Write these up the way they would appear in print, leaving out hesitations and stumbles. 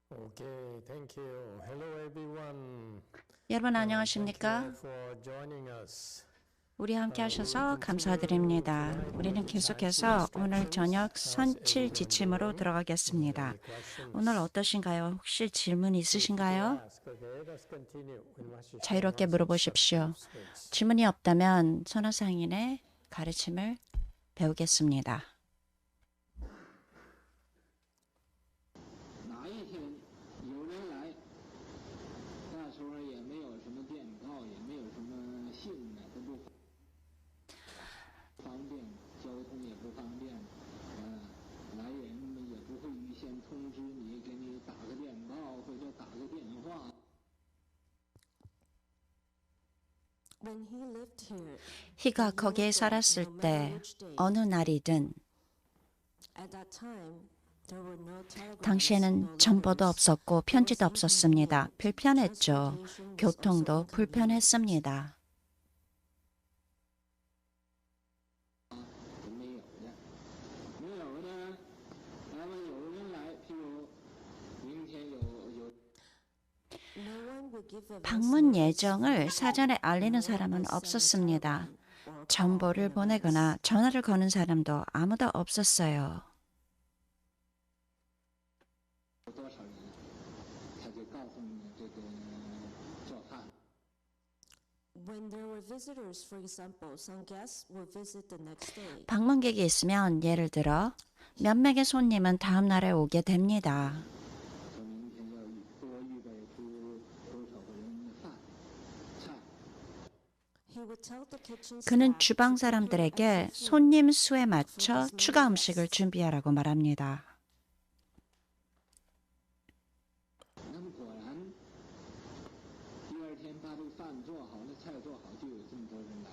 Okay, thank you. Hello everyone. 여러분 Thank you all 안녕하십니까? for joining us. 우리 함께 We will 하셔서 continue 감사드립니다. tonight with 우리는 discipleship 계속해서 오늘 instructions. 저녁 How's 선칠 everyone 지침으로 doing? 들어가겠습니다. Any 오늘 questions? 어떠신가요? 혹시 질문 Feel free to 있으신가요? ask. Okay, let's continue. We want to share 자유롭게 on some 물어보십시오. substance, please. 질문이 없다면 선화상인의 가르침을 배우겠습니다. 哪一天有人来，那时候也没有什么电报，也没有什么信呢，都不方便，来人也不会预先通知你，给你打个电报或者打个电话。 When he lived here, 희가 거기에 살았을 때 어느 날이든 at that time, there were no telegrams, 당시에는 no 정보도 letters. 없었고 편지도 없었습니다. 불편했죠. 교통도 불편했습니다. 没有的，没有的，然后有人来，譬如明天有 No one would give a 방문 message 예정을 사전에 알리는 사람은 없었습니다. 정보를 보내거나 전화를 거는 사람도 아무도 없었어요. 多少人，他就告诉你这个做饭。 When there were visitors, for example, some guests would visit the next day. 방문객이 있으면 예를 들어 몇 명의 손님은 다음 날에 오게 됩니다. 说明天要多预备出多少个人的饭菜。 He would tell the kitchen 그는 staff 주방 to prepare 사람들에게 extra food. 손님 수에 맞춰 추가 음식을 준비하라고 말합니다. 那么果然，第二天把这个饭做好，那菜做好，就有这么多人来。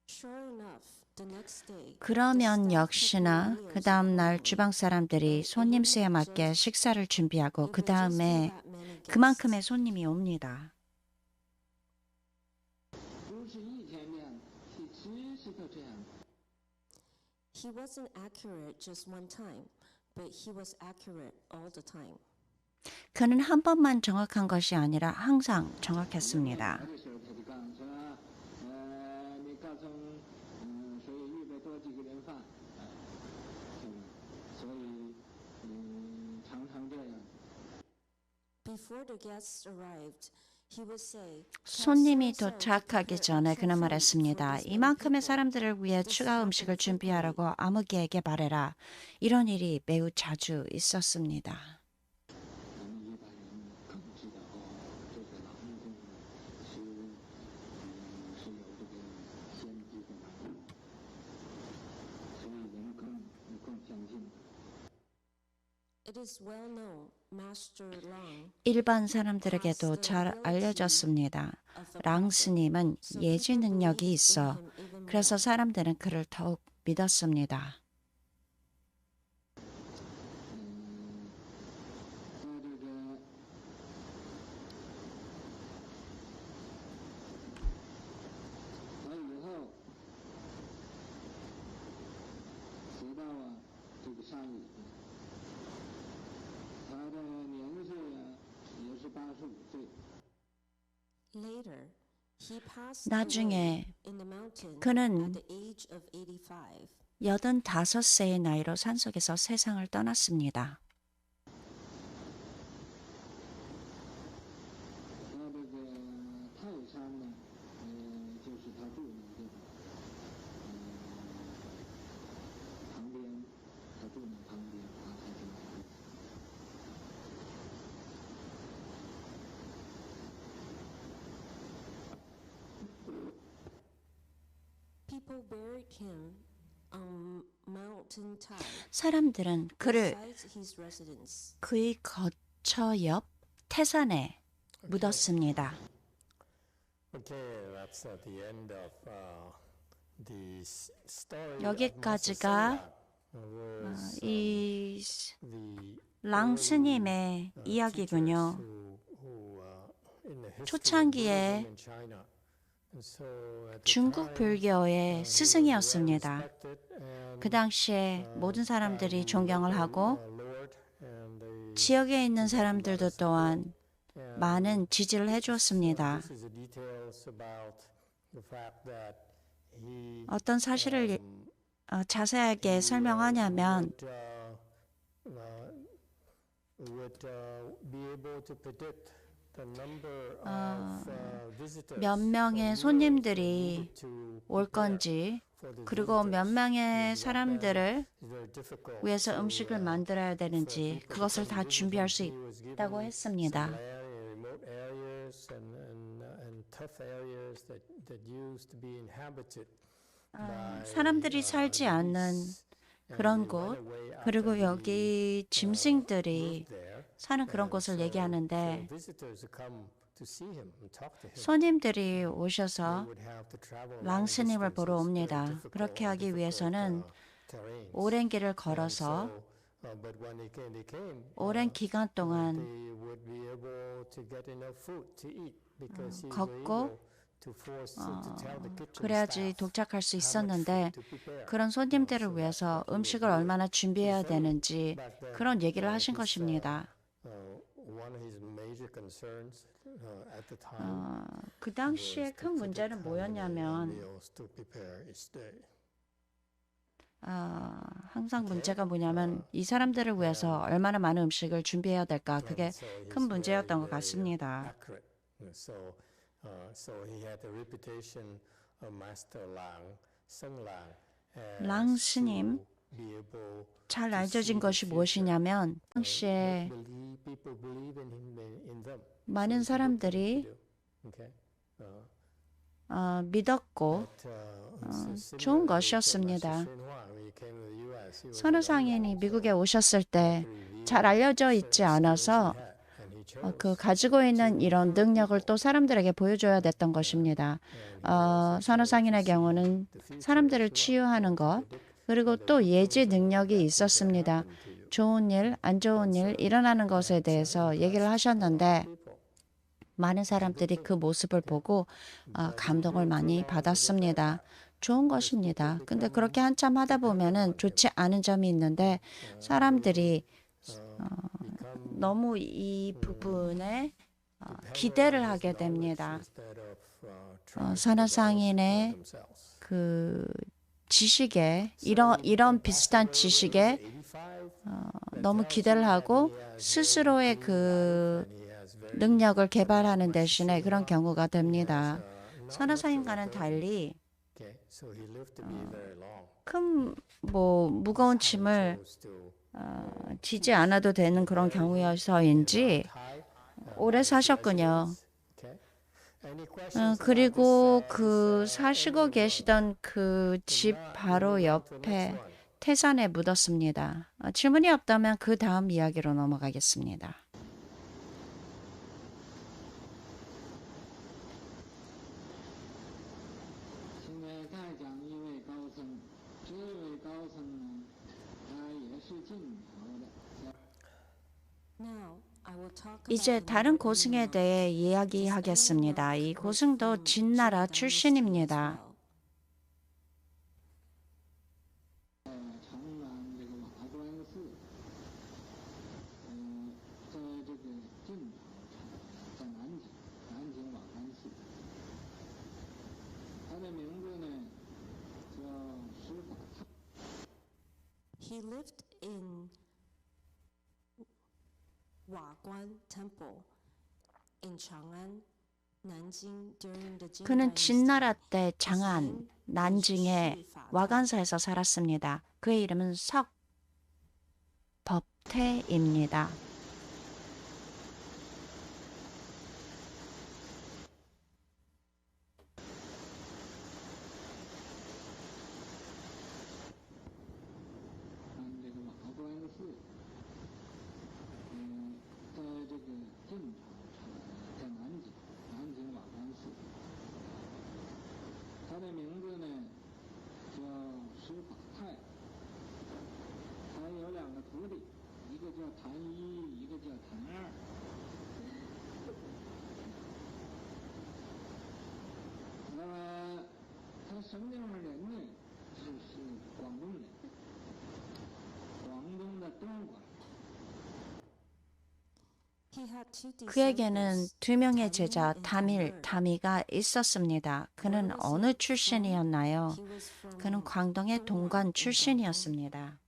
Sure enough, the next day, 그러면 역시나 그 다음 날 주방 사람들이 손님 수에 맞게 식사를 준비하고 그 다음에 그만큼의 손님이 옵니다. 不是一天两次，只是他这样。 he wasn't accurate just one time, but he was accurate all the time. 그는 한 번만 정확한 것이 아니라 항상 정확했습니다. 这个时候他就告诉，你告诉谁预备多几个人饭，所以常常这样。 Before the guests arrived, he would say, 손님이 도착하기 전에 그는 말했습니다. 이만큼의 사람들을 위해 추가 음식을 준비하라고 아무개에게 말해라. 이런 일이 매우 자주 있었습니다. 咱们一般人更知道，这是老木工，是有这个先机在哪里，所以人更相信。 It is well known, Master Lang 일반 사람들에게도 잘 알려졌습니다. 랑 스님은 예지 능력이 있어 그래서 사람들은 그를 더욱 믿었습니다. 在以后，死到这个他的年岁也是85岁。 Later, he passed 나중에 away in the mountain 그는 at the age of 85. 85세의 나이로 산속에서 세상을 떠났습니다. 到这个泰山呢，就是他住的地方，旁边，他住那旁边，他才是。 People buried him on mountain top 사람들은 그를 beside his residence. 그의 거처 옆 태산에 묻었습니다. Okay, that's at the end of the story. 여기까지가 이 랑 스님의 이야기군요. 초창기에 중국 불교의 스승이었습니다. 그 당시에 모든 사람들이 존경을 하고 지역에 있는 사람들도 또한 많은 지지를 해주었습니다. 어떤 사실을 자세하게 설명하냐면 몇 명의 손님들이 올 건지 그리고 몇 명의 사람들을 위해서 음식을 만들어야 되는지 그것을 다 준비할 수 있다고 했습니다. 사람들이 살지 않는 그런 곳 그리고 여기 짐승들이 사는 그런 곳을 얘기하는데 손님들이 오셔서 랑스님을 보러 옵니다. 그렇게 하기 위해서는 오랜 길을 걸어서 오랜 기간 동안 걷고 그래야지 도착할 수 있었는데 그런 손님들을 위해서 음식을 얼마나 준비해야 되는지 그런 얘기를 하신 것입니다. 그 당시에 큰 문제는 뭐였냐면 항상 문제가 뭐냐면 이 사람들을 위해서 얼마나 많은 음식을 준비해야 될까 그게 큰 문제였던 것 같습니다. 랑 스님 잘 알려진 것이 무엇이냐면 당시에 많은 사람들이 믿었고 좋은 것이었습니다. 선우상인이 미국에 오셨을 때 잘 알려져 있지 않아서 그 가지고 있는 이런 능력을 또 사람들에게 보여줘야 됐던 것입니다. 선우상인의 경우는 사람들을 치유하는 것 그리고 또 예지 능력이 있었습니다. 좋은 일, 안 좋은 일 일어나는 것에 대해서 얘기를 하셨는데 많은 사람들이 그 모습을 보고 감동을 많이 받았습니다. 좋은 것입니다. 근데 그렇게 한참 하다 보면은 좋지 않은 점이 있는데 사람들이 너무 이 부분에 기대를 하게 됩니다. 선화상인의 그 지식에 이런 비슷한 지식에 너무 기대를 하고 스스로의 그 능력을 개발하는 대신에 그런 경우가 됩니다. 선화상인과는 달리 큰 무거운 짐을 지지 않아도 되는 그런 경우여서인지 오래 사셨군요. 그리고 그 사시고 계시던 그 집 바로 옆에 태산에 묻었습니다. 질문이 없다면 그 다음 이야기로 넘어가겠습니다. 이제 다른 고승에 대해 이야기하겠습니다. 이 고승도 진나라 출신입니다. He lived in Waguan Temple in Chang'an, Nanjing during the Jin 그는 Dynasty. 진나라 때 장안, 난징의 와간사에서 살았습니다. 그의 이름은 석법태입니다. 그에게는 두 명의 제자 다미가 있었습니다. 그는 어느 출신이었나요? 그는 광동의 동관 출신이었습니다.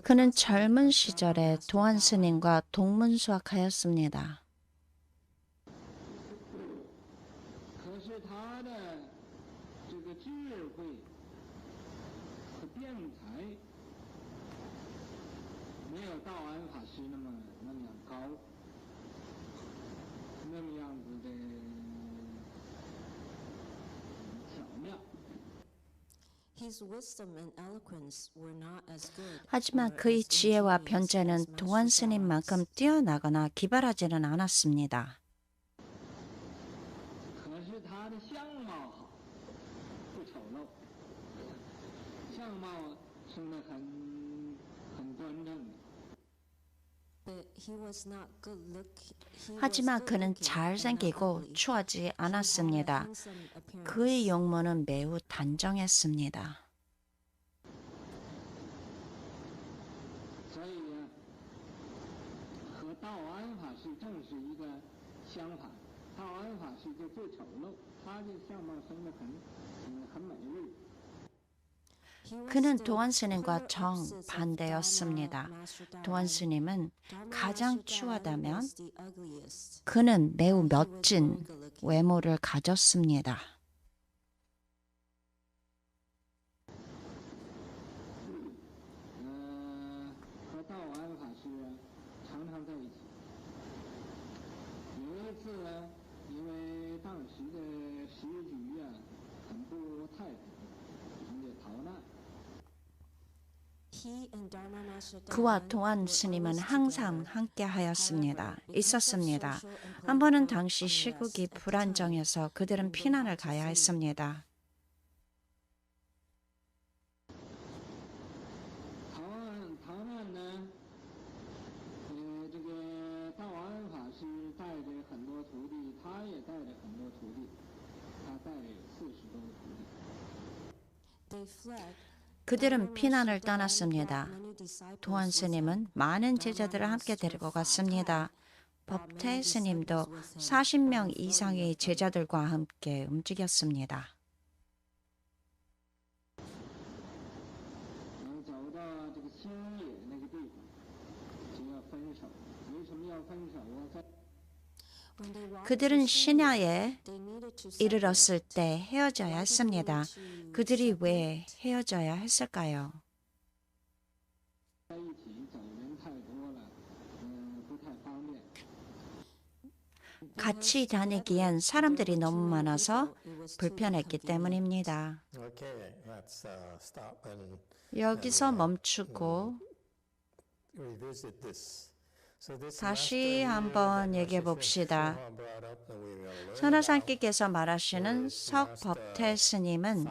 그는 젊은 시절에 도안 스님과 동문수학하였습니다. 하지만 그의 지혜와 변제는 도안 스님만큼 뛰어나거나 기발하지는 않았습니다. 하지만 그는 잘생기고 추하지 않았습니다. 그의 용모는 매우 단정했습니다. 그는 도안 스님과 정반대였습니다. 도안 스님은 가장 추하다면 그는 매우 멋진 외모를 가졌습니다. 그와 도안 스님은 항상 함께 있었습니다. 한 번은 당시 시국이 불안정해서 그들은 피난을 가야 했습니다. 그들은 피난을 떠났습니다. 도안 스님은 많은 제자들을 함께 데리고 갔습니다. 법태 스님도 40명 이상의 제자들과 함께 움직였습니다. 그들은 신야에 이르렀을 때 헤어져야 했습니다. 그들이 왜 헤어져야 했을까요? 같이 다니기엔 사람들이 너무 많아서 불편했기 때문입니다. 여기서 멈추고 다시 한번 얘기해 봅시다. 선화상께서 말하시는 석법태 스님은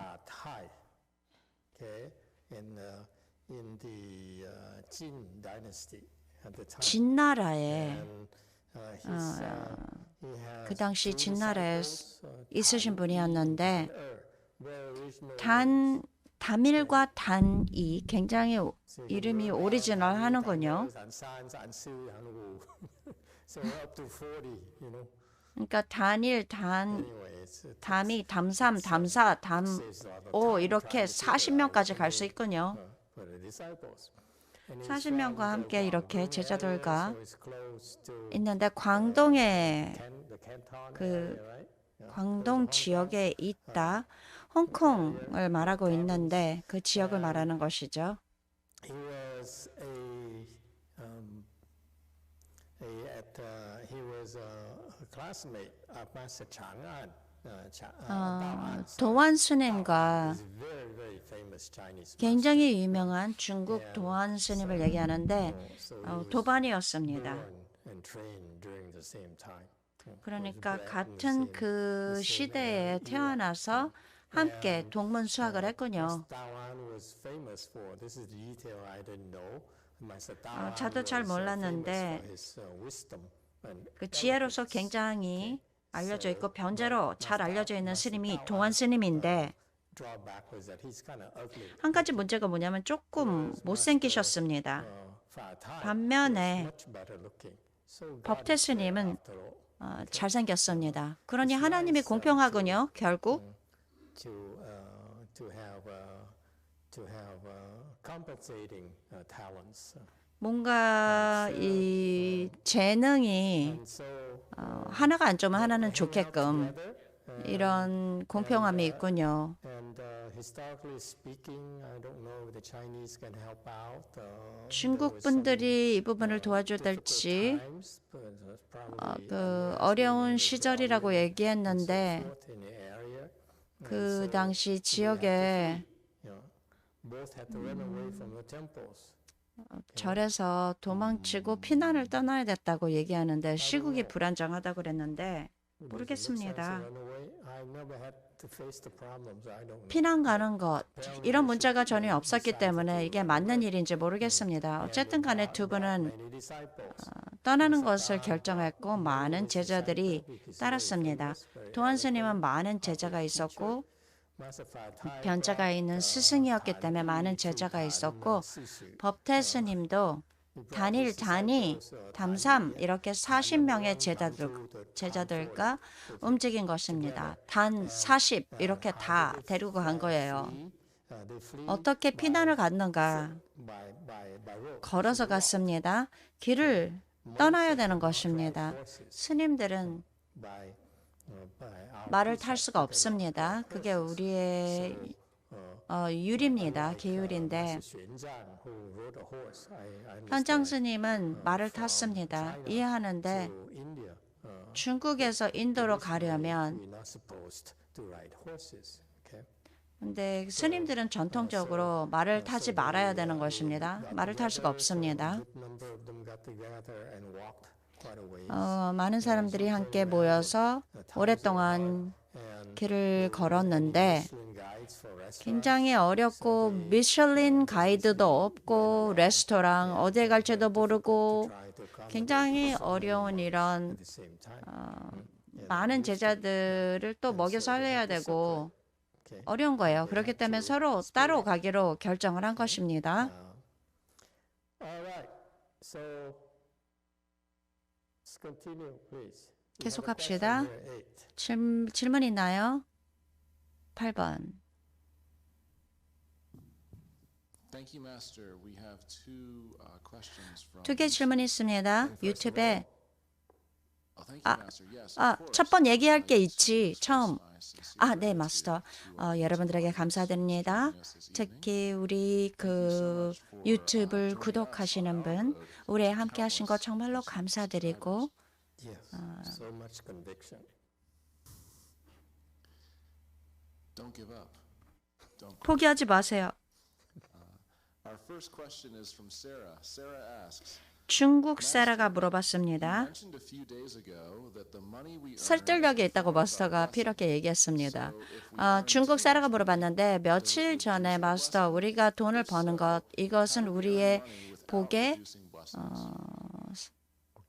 진나라에 그 당시 진나라에 있으신 분이었는데 다밀과 단이 굉장히 이름이 오리지널 하는군요. 그러니까 단일, 담이, 담삼, 담사, 담오 이렇게 40명까지 갈 수 있군요. 40명과 함께 이렇게 제자들과 있는데 광동 지역에 있다. 홍콩을 말하고 있는데 그 지역을 말하는 것이죠. 도안 스님과 굉장히 유명한 중국 도안 스님을 얘기하는데 도반이었습니다. 그러니까 같은 그 시대에 태어나서 함께 동문수학을 했군요. 저도 잘 몰랐는데 그 지혜로서 굉장히 알려져 있고 변제로 잘 알려져 있는 스님이 동안 스님인데 한 가지 문제가 뭐냐면 조금 못생기셨습니다. 반면에 법태 스님은 잘생겼습니다. 그러니 하나님이 공평하군요. 결국 뭔가 이 재능이 하나가 안 좋으면 하나는 좋게끔 이런 공평함이 있군요. 중국 분들이 이 부분을 도와줘야 될지 그 어려운 시절이라고 얘기했는데 그 당시 지역에 절에서 도망치고 피난을 떠나야 됐다고 얘기하는데 시국이 불안정하다고 그랬는데 모르겠습니다. 피난 가는 것 이런 문제가 전혀 없었기 때문에 이게 맞는 일인지 모르겠습니다. 어쨌든 간에 두 분은 떠나는 것을 결정했고 많은 제자들이 따랐습니다. 도안 스님은 많은 제자가 있었고 변자가 있는 스승이었기 때문에 많은 제자가 있었고 법태 스님도 단일, 단위, 담삼 이렇게 40명의 제자들과 움직인 것입니다. 단 40 이렇게 다 데리고 간 거예요. 어떻게 피난을 갔는가? 걸어서 갔습니다. 길을 떠나야 되는 것입니다. 스님들은 말을 탈 수가 없습니다. 그게 우리의 율입니다. 계율인데 현장 스님은 말을 탔습니다. 이해하는데 중국에서 인도로 가려면 근데 스님들은 전통적으로 말을 타지 말아야 되는 것입니다. 말을 탈 수가 없습니다. 많은 사람들이 함께 모여서 오랫동안 길을 걸었는데 굉장히 어렵고 미슐린 가이드도 없고 레스토랑 어디에 갈지도 모르고 굉장히 어려운 이런 많은 제자들을 또 먹여 살려야 되고 어려운 거예요. 그렇기 때문에 서로 따로 가기로 결정을 한 것입니다. 계속합시다. 질문 있나요? 8번. 두 개 질문이 있습니다. 유튜브에 첫 번 얘기할 게 있지. 처음. 네, 마스터. 여러분들에게 감사드립니다. 특히 우리 그 유튜브를 구독하시는 분, 올해 함께 하신 것 정말로 감사드리고 포기하지 마세요. 중국 세라가 물어봤습니다. 설득력이 있다고 마스터가 이렇게 얘기했습니다. 중국 세라가 물어봤는데 며칠 전에 마스터 우리가 돈을 버는 것 이것은 우리의 복의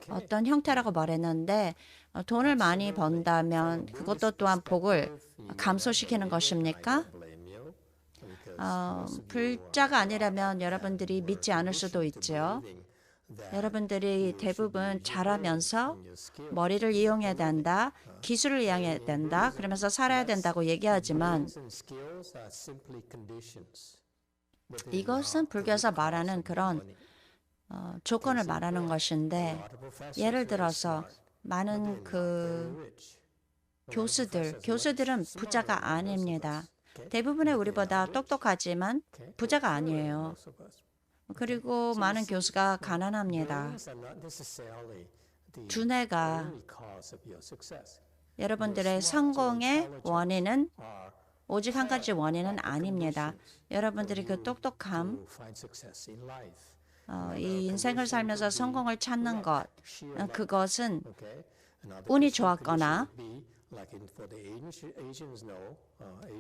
어떤 형태라고 말했는데 돈을 많이 번다면 그것도 또한 복을 감소시키는 것입니까? 불자가 아니라면 여러분들이 믿지 않을 수도 있죠. 여러분들이 대부분 잘하면서 머리를 이용해야 된다, 기술을 이용해야 된다, 그러면서 살아야 된다고 얘기하지만 이것은 불교에서 말하는 그런 조건을 말하는 것인데 예를 들어서 많은 그 교수들은 부자가 아닙니다. 대부분의 우리보다 똑똑하지만 부자가 아니에요. 그리고 많은 교수가 가난합니다. 두뇌가 여러분들의 성공의 원인은 오직 한 가지 원인은 아닙니다. 여러분들이 그 똑똑함, 이 인생을 살면서 성공을 찾는 것, 그것은 운이 좋았거나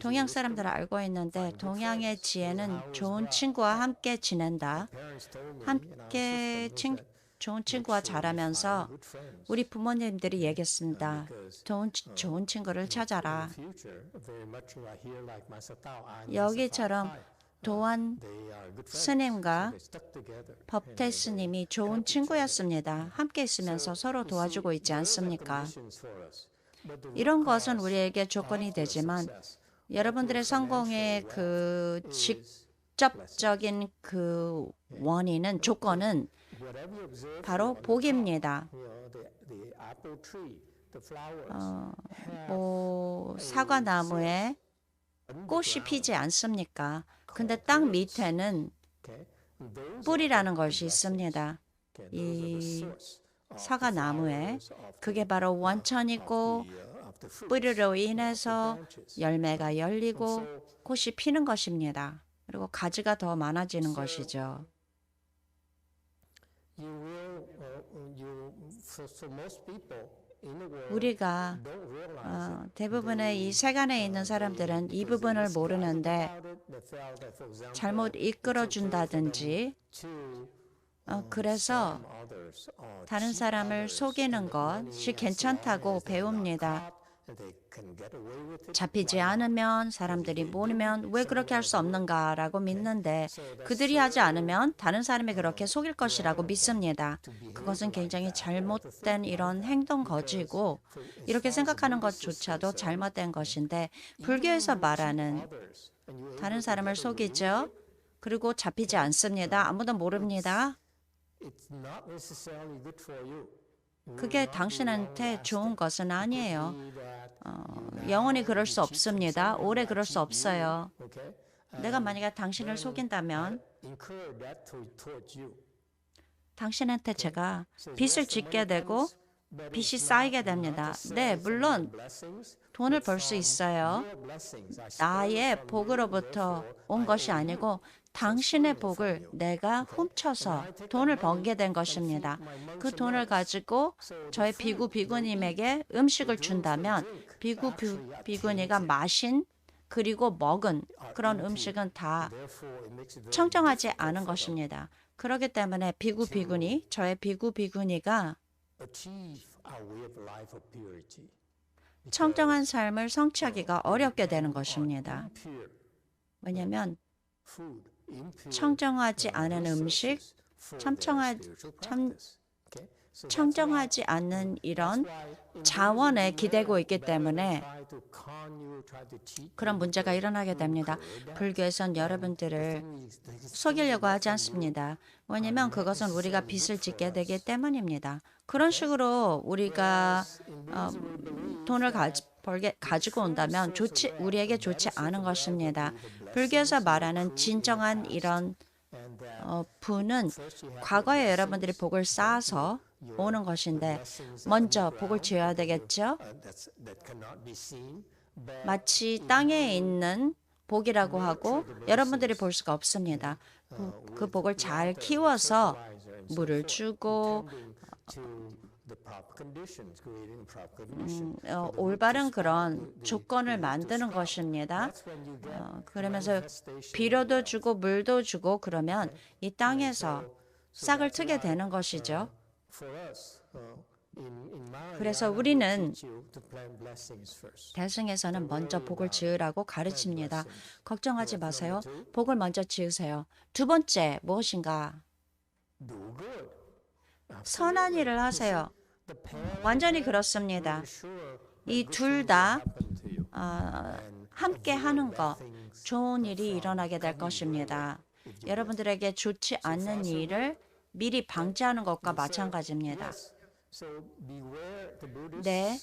동양 사람들은 알고 있는데 동양의 지혜는 좋은 친구와 함께 지낸다. 함께 좋은 친구와 자라면서 우리 부모님들이 얘기했습니다. 좋은 친구를 찾아라. 여기처럼 도안 스님과 법태 스님이 좋은 친구였습니다. 함께 있으면서 서로 도와주고 있지 않습니까? 이런 것은 우리에게 조건이 되지만 여러분들의 성공의 그 직접적인 그 원인은 조건은 바로 복입니다. 사과나무에 꽃이 피지 않습니까? 근데 땅 밑에는 뿌리라는 것이 있습니다. 이 사과나무에 그게 바로 원천이고 뿌리로 인해서 열매가 열리고 꽃이 피는 것입니다. 그리고 가지가 더 많아지는 것이죠. 우리가 대부분의 이 세간에 있는 사람들은 이 부분을 모르는데 잘못 이끌어준다든지 그래서 다른 사람을 속이는 것이 괜찮다고 배웁니다. 잡히지 않으면 사람들이 모르면 왜 그렇게 할 수 없는가라고 믿는데 그들이 하지 않으면 다른 사람이 그렇게 속일 것이라고 믿습니다. 그것은 굉장히 잘못된 이런 행동 거지고 이렇게 생각하는 것조차도 잘못된 것인데 불교에서 말하는 다른 사람을 속이죠. 그리고 잡히지 않습니다. 아무도 모릅니다. 그게 당신한테 좋은 것은 아니에요. 영원히 그럴 수 없습니다. 오래 그럴 수 없어요. 내가 만약에 당신을 속인다면 당신한테 제가 빚을 짓게 되고 빚이 쌓이게 됩니다. 네, 물론 돈을 벌 수 있어요. 나의 복으로부터 온 것이 아니고 당신의 복을 내가 훔쳐서 돈을 벌게 된 것입니다. 그 돈을 가지고 저의 비구 비구님에게 음식을 준다면 비구 비구니가 마신 그리고 먹은 그런 음식은 다 청정하지 않은 것입니다. 그렇기 때문에 비구 비구니, 저의 비구 비구니가 청정한 삶을 성취하기가 어렵게 되는 것입니다. 왜냐하면 청정하지 않은 음식, 청정하지 않는 이런 자원에 기대고 있기 때문에 그런 문제가 일어나게 됩니다. 불교에선 여러분들을 속이려고 하지 않습니다. 왜냐하면 그것은 우리가 빚을 짓게 되기 때문입니다. 그런 식으로 우리가 돈을 가지고 온다면 우리에게 좋지 않은 것입니다. 불교에서 말하는 진정한 이런 부는 과거에 여러분들이 복을 쌓아서 오는 것인데 먼저 복을 지어야 되겠죠? 마치 땅에 있는 복이라고 하고 여러분들이 볼 수가 없습니다. 그 복을 잘 키워서 물을 주고 올바른 그런 조건을 만드는 것입니다. 그러면서 비료도 주고 물도 주고 그러면 이 땅에서 싹을 트게 되는 것이죠. 그래서 우리는 대승에서는 먼저 복을 지으라고 가르칩니다. 걱정하지 마세요. 복을 먼저 지으세요. 두 번째 무엇인가? 선한 일을 하세요. 완전히 그렇습니다. 이 둘 다 함께 하는 것, 좋은 일이 일어나게 될 것입니다. 여러분들에게 좋지 않는 일을 미리 방지하는 것과 마찬가지입니다. 네,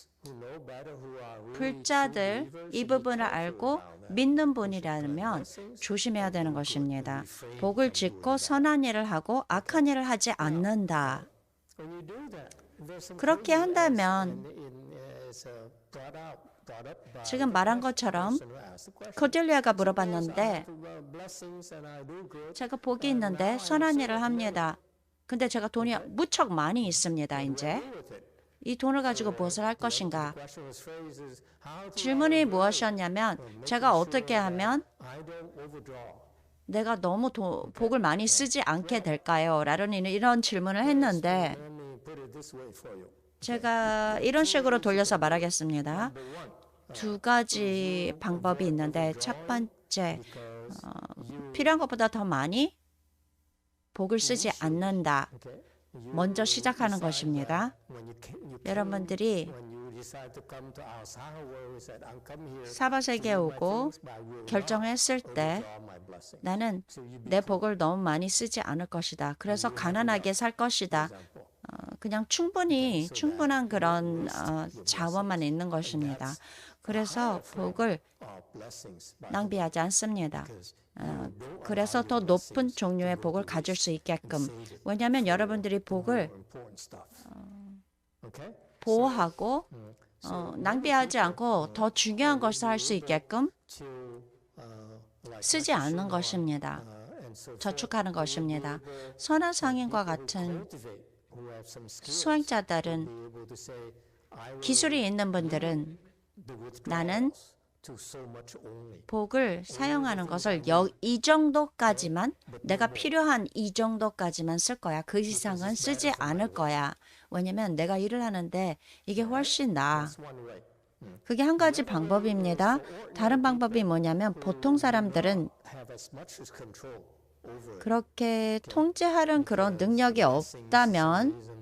불자들 이 부분을 알고 믿는 분이라면 조심해야 되는 것입니다. 복을 짓고 선한 일을 하고 악한 일을 하지 않는다. 그렇게 한다면 지금 말한 것처럼 코델리아가 물어봤는데 제가 복이 있는데 선한 일을 합니다. 근데 제가 돈이 무척 많이 있습니다. 이 돈을 가지고 무엇을 할 것인가? 질문이 무엇이었냐면 제가 어떻게 하면 내가 너무 복을 많이 쓰지 않게 될까요? 라는 이런 질문을 했는데 제가 이런 식으로 돌려서 말하겠습니다. 두 가지 방법이 있는데 첫 번째, 필요한 것보다 더 많이 복을 쓰지 않는다. 먼저 시작하는 것입니다. 여러분들이 사바세계에 오고 결정했을 때 나는 내 복을 너무 많이 쓰지 않을 것이다. 그래서 가난하게 살 것이다. 그냥 충분한 그런 자원만 있는 것입니다. 그래서 복을 낭비하지 않습니다. 그래서 더 높은 종류의 복을 가질 수 있게끔. 왜냐하면 여러분들이 복을 보호하고 낭비하지 않고 더 중요한 것을 할 수 있게끔 쓰지 않는 것입니다. 저축하는 것입니다. 선한 상인과 같은 수행자들은 기술이 있는 분들은 나는 복을 사용하는 것을 이 정도까지만 내가 필요한 이 정도까지만 쓸 거야. 그 이상은 쓰지 않을 거야. 왜냐면 내가 일을 하는데 이게 훨씬 나아. 그게 한 가지 방법입니다. 다른 방법이 뭐냐면 보통 사람들은 그렇게 통제하는 그런 능력이 없다면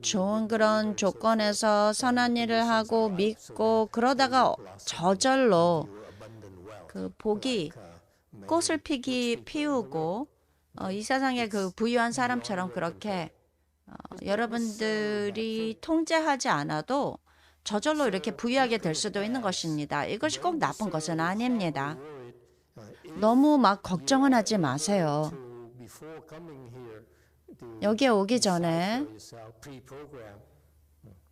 좋은 그런 조건에서 선한 일을 하고 믿고 그러다가 저절로 그 복이 꽃을 피우고 이 세상의 그 부유한 사람처럼 그렇게 여러분들이 통제하지 않아도 저절로 이렇게 부유하게 될 수도 있는 것입니다. 이것이 꼭 나쁜 것은 아닙니다. 너무 막 걱정은 하지 마세요. 여기에 오기 전에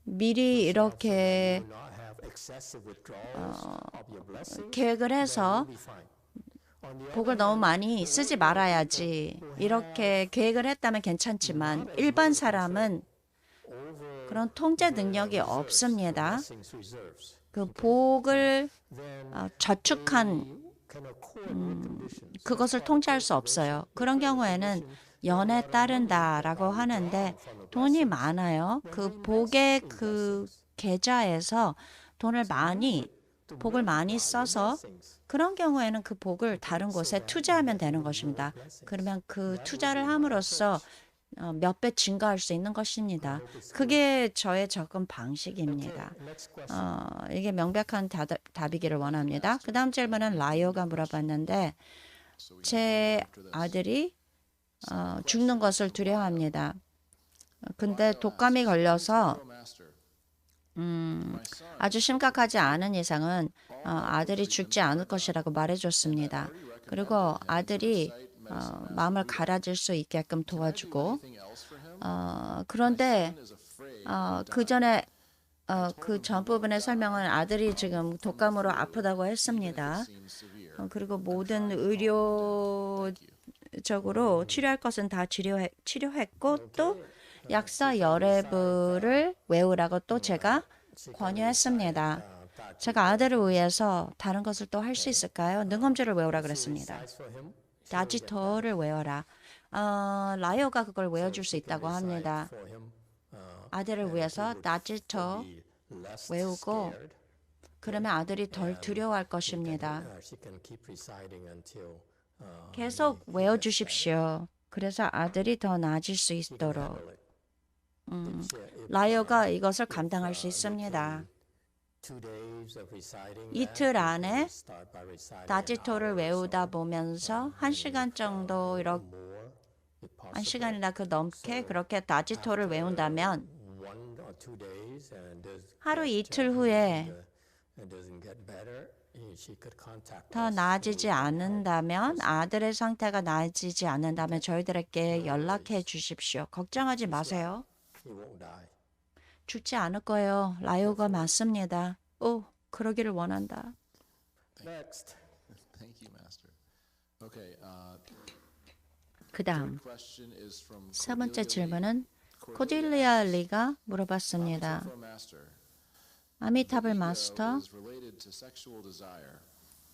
미리 이렇게 계획을 해서 복을 너무 많이 쓰지 말아야지. 이렇게 계획을 했다면 괜찮지만 일반 사람은 그런 통제 능력이 없습니다. 그 복을 저축한 그것을 통제할 수 없어요. 그런 경우에는 연에 따른다라고 하는데 돈이 많아요. 그 복의 그 계좌에서 복을 많이 써서 그런 경우에는 그 복을 다른 곳에 투자하면 되는 것입니다. 그러면 그 투자를 함으로써 몇 배 증가할 수 있는 것입니다. 그게 저의 접근 방식입니다. 이게 명백한 답이기를 원합니다. 그 다음 질문은 라이오가 물어봤는데 제 아들이 죽는 것을 두려워합니다. 근데 독감이 걸려서 아주 심각하지 않은 이상은 아들이 죽지 않을 것이라고 말해줬습니다. 그리고 아들이 마음을 가라질 수 있게끔 도와주고 그런데 그 전에 그 전 부분의 설명은 아들이 지금 독감으로 아프다고 했습니다. 그리고 모든 의료적으로 치료할 것은 다 치료했고 또 약사 여레부를 외우라고 또 제가 권유했습니다. 제가 아들을 위해서 다른 것을 또 할 수 있을까요? 능엄주를 외우라 그랬습니다. 다지토를 외워라. 라이오가 그걸 외워줄 수 있다고 합니다. 아들을 위해서 다지토 외우고 그러면 아들이 덜 두려워할 것입니다. 계속 외워주십시오. 그래서 아들이 더 나아질 수 있도록. 라이오가 이것을 감당할 수 있습니다. 이틀 안에 다지토를 외우다 보면서 1시간 정도 이렇게 1시간이나 그 넘게 그렇게 다지토를 외운다면 하루 이틀 후에 더 나아지지 않는다면 아들의 상태가 나아지지 않는다면 저희들에게 연락해 주십시오. 걱정하지 마세요. 죽지 않을 거예요. 라이오가 맞습니다. 오, 그러기를 원한다. 그 다음 세 번째 질문은 코딜리아 리가 물어봤습니다. 아미타불 마스터,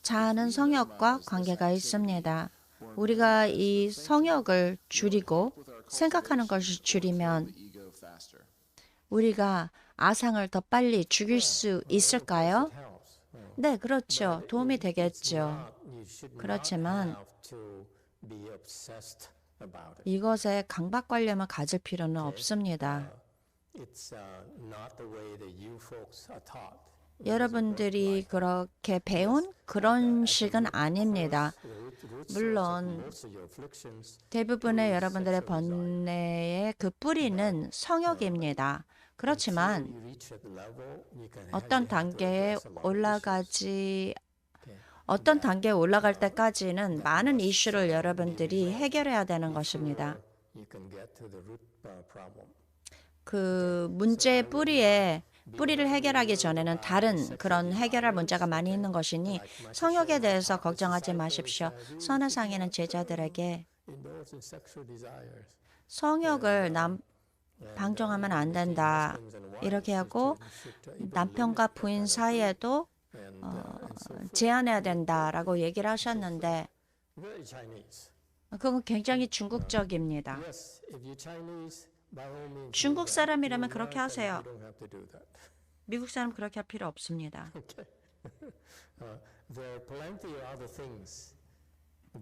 자아는 성욕과 관계가 있습니다. 우리가 이 성욕을 줄이고 생각하는 것을 줄이면 우리가 아상을 더 빨리 죽일 수 있을까요? 네, 그렇죠. 도움이 되겠죠. 그렇지만 이것에 강박관념을 가질 필요는 없습니다. 여러분들이 그렇게 배운 그런 식은 아닙니다. 물론 대부분의 여러분들의 번뇌의 그 뿌리는 성욕입니다. 그렇지만 어떤 단계에 올라갈 때까지는 많은 이슈를 여러분들이 해결해야 되는 것입니다. 그 문제의 뿌리를 해결하기 전에는 다른 그런 해결할 문제가 많이 있는 것이니 성욕에 대해서 걱정하지 마십시오. 선화상에는 제자들에게 성욕을 방종하면 안 된다. 이렇게 하고 남편과 부인 사이에도 제한해야 된다라고 얘기를 하셨는데 그건 굉장히 중국적입니다. 중국 사람이라면 그렇게 하세요. 미국 사람 그렇게 할 필요 없습니다.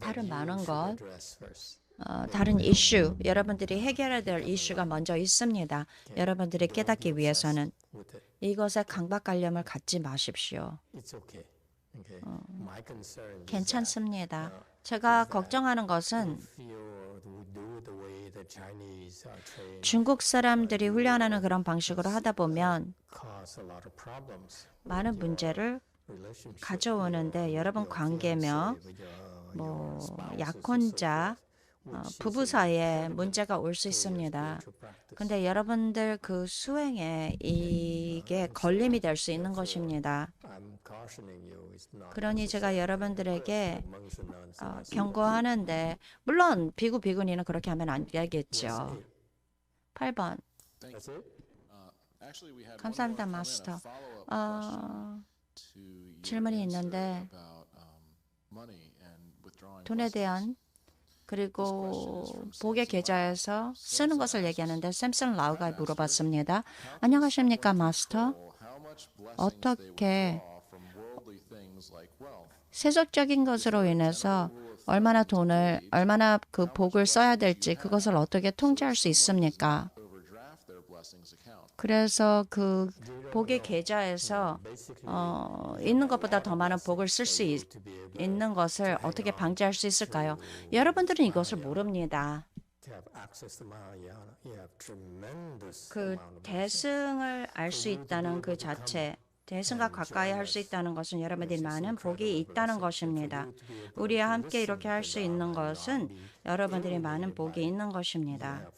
다른 많은 것, 다른 이슈, 여러분들이 해결해야 될 이슈가 먼저 있습니다. 여러분들이 깨닫기 위해서는 이것에 강박관념을 갖지 마십시오. 괜찮습니다. 제가 걱정하는 것은 중국 사람들이 훈련하는 그런 방식으로 하다 보면 많은 문제를 가져오는데 여러분 관계며 약혼자, 부부 사이에 문제가 올 수 있습니다. 근데 여러분들 그 수행에 이게 걸림이 될 수 있는 것입니다. 그러니 제가 여러분들에게 경고하는데 물론 비구니는 그렇게 하면 안 되겠죠. 8번. 감사합니다, 마스터. 질문이 있는데 돈에 대한 그리고 복의 계좌에서 쓰는 것을 얘기하는데 샘슨 라우가 물어봤습니다. 안녕하십니까, 마스터? 어떻게 세속적인 것으로 인해서 얼마나 그 복을 써야 될지 그것을 어떻게 통제할 수 있습니까? 그래서 그 복의 계좌에서 있는 것보다 더 많은 복을 쓸 수 있는 것을 어떻게 방지할 수 있을까요? 여러분들은 이것을 모릅니다. 그 대승을 알 수 있다는 그 자체, 대승과 가까이 할 수 있다는 것은 여러분들이 많은 복이 있다는 것입니다. 우리와 함께 이렇게 할 수 있는 것은 여러분들이 많은 복이 있는 것입니다.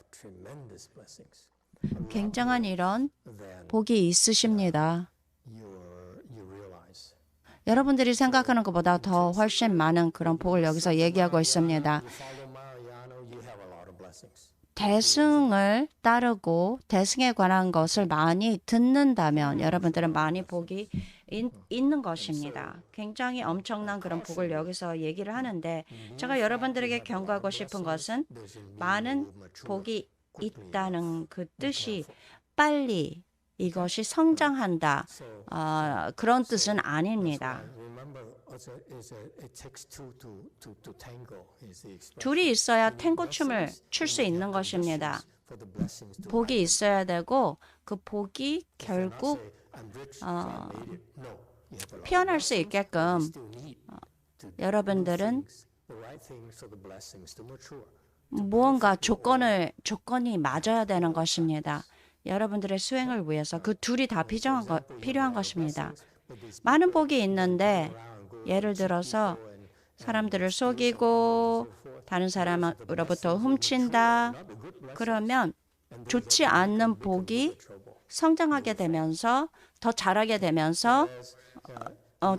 굉장한 이런 복이 있으십니다. 여러분들이 생각하는 것보다 더 훨씬 많은 그런 복을 여기서 얘기하고 있습니다. 대승을 따르고 대승에 관한 것을 많이 듣는다면 여러분들은 많이 복이 있는 것입니다. 굉장히 엄청난 그런 복을 여기서 얘기를 하는데 제가 여러분들에게 경고하고 싶은 것은 많은 복이 있다는 그 뜻이 빨리 이것이 성장한다. 그런 뜻은 아닙니다. 둘이 있어야 탱고 춤을 출 수 있는 것입니다. 복이 있어야 되고 그 복이 결국 피어날 수 있게끔 여러분들은 무언가 조건이 맞아야 되는 것입니다. 여러분들의 수행을 위해서 그 둘이 다 필요한 것입니다. 많은 복이 있는데 예를 들어서 사람들을 속이고 다른 사람으로부터 훔친다. 그러면 좋지 않는 복이 성장하게 되면서 더 자라게 되면서 더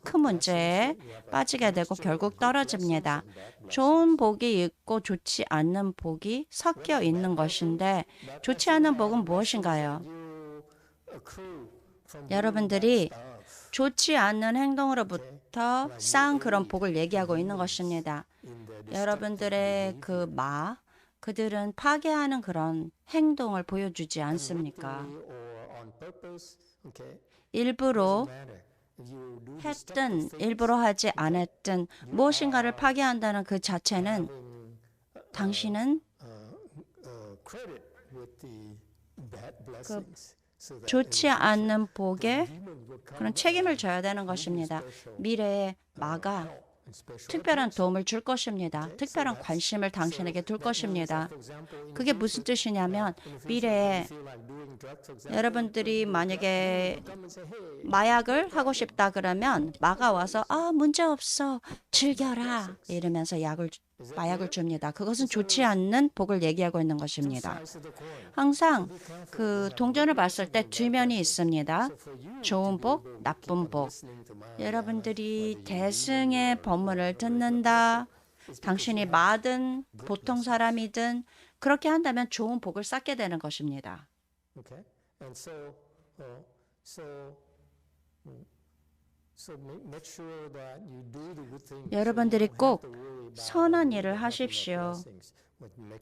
큰 문제에 빠지게 되고 결국 떨어집니다. 좋은 복이 있고 좋지 않는 복이 섞여 있는 것인데 좋지 않은 복은 무엇인가요? 여러분들이 좋지 않는 행동으로부터 쌓은 그런 복을 얘기하고 있는 것입니다. 여러분들의 그들은 파괴하는 그런 행동을 보여주지 않습니까? 일부러 했든 일부러 하지 않았든 무엇인가를 파괴한다는 그 자체는 당신은 좋지 않는 복에 그런 책임을 져야 되는 것입니다. 미래에 마가 특별한 도움을 줄 것입니다. 특별한 관심을 당신에게 둘 것입니다. 그게 무슨 뜻이냐면 미래에 여러분들이 만약에 마약을 하고 싶다 그러면 마가 와서 문제없어 즐겨라 이러면서 마약을 줍니다. 그것은 좋지 않는 복을 얘기하고 있는 것입니다. 항상 그 동전을 봤을 때 두 면이 있습니다. 좋은 복, 나쁜 복. 여러분들이 대승의 법문을 듣는다. 당신이 마든 보통 사람이든 그렇게 한다면 좋은 복을 쌓게 되는 것입니다. 여러분들이 꼭 선한 일을 하십시오.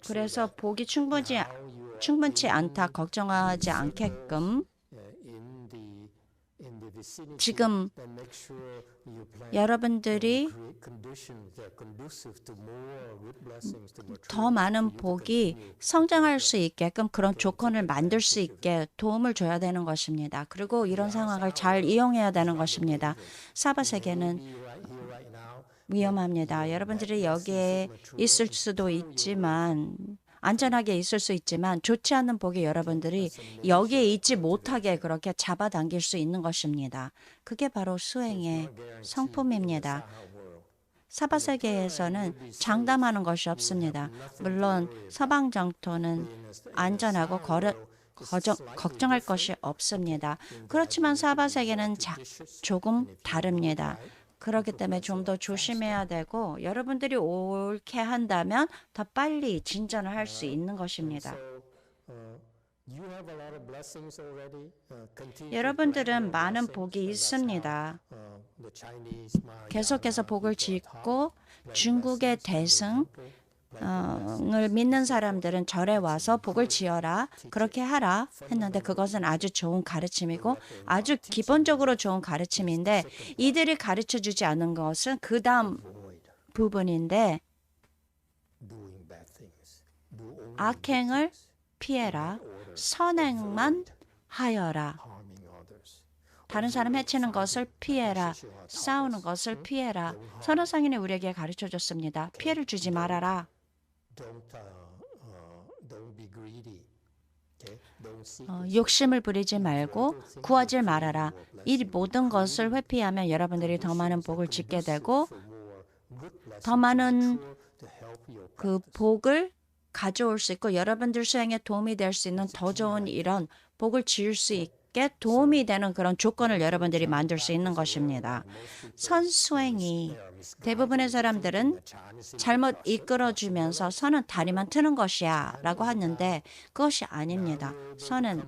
그래서 복이 충분치 않다 걱정하지 않게끔 지금 여러분들이 더 많은 복이 성장할 수 있게끔 그런 조건을 만들 수 있게 도움을 줘야 되는 것입니다. 그리고 이런 상황을 잘 이용해야 되는 것입니다. 사바 세계는 위험합니다. 여러분들이 여기에 있을 수도 있지만 안전하게 있을 수 있지만 좋지 않은 복이 여러분들이 여기에 있지 못하게 그렇게 잡아당길 수 있는 것입니다. 그게 바로 수행의 성품입니다. 사바 세계에서는 장담하는 것이 없습니다. 물론 서방 정토는 안전하고 걱정할 것이 없습니다. 그렇지만 사바 세계는 조금 다릅니다. 그렇기 때문에 좀 더 조심해야 되고 여러분들이 옳게 한다면 더 빨리 진전을 할 수 있는 것입니다. 여러분들은 많은 복이 있습니다. 계속해서 복을 짓고 중국의 대승을 믿는 사람들은 절에 와서 복을 지어라, 그렇게 하라 했는데 그것은 아주 좋은 가르침이고 아주 기본적으로 좋은 가르침인데 이들이 가르쳐주지 않은 것은 그 다음 부분인데 악행을 피해라, 선행만 하여라. 다른 사람 해치는 것을 피해라. 싸우는 것을 피해라. 선어상인이 우리에게 가르쳐줬습니다. 피해를 주지 말아라. 욕심을 부리지 말고 구하지 말아라. 이 모든 것을 회피하면 여러분들이 더 많은 복을 짓게 되고 더 많은 그 복을 가져올 수 있고 여러분들 수행에 도움이 될 수 있는 더 좋은 이런 복을 지을 수 있게 도움이 되는 그런 조건을 여러분들이 만들 수 있는 것입니다. 선수행이 대부분의 사람들은 잘못 이끌어주면서 선은 다리만 트는 것이야 라고 하는데 그것이 아닙니다. 선은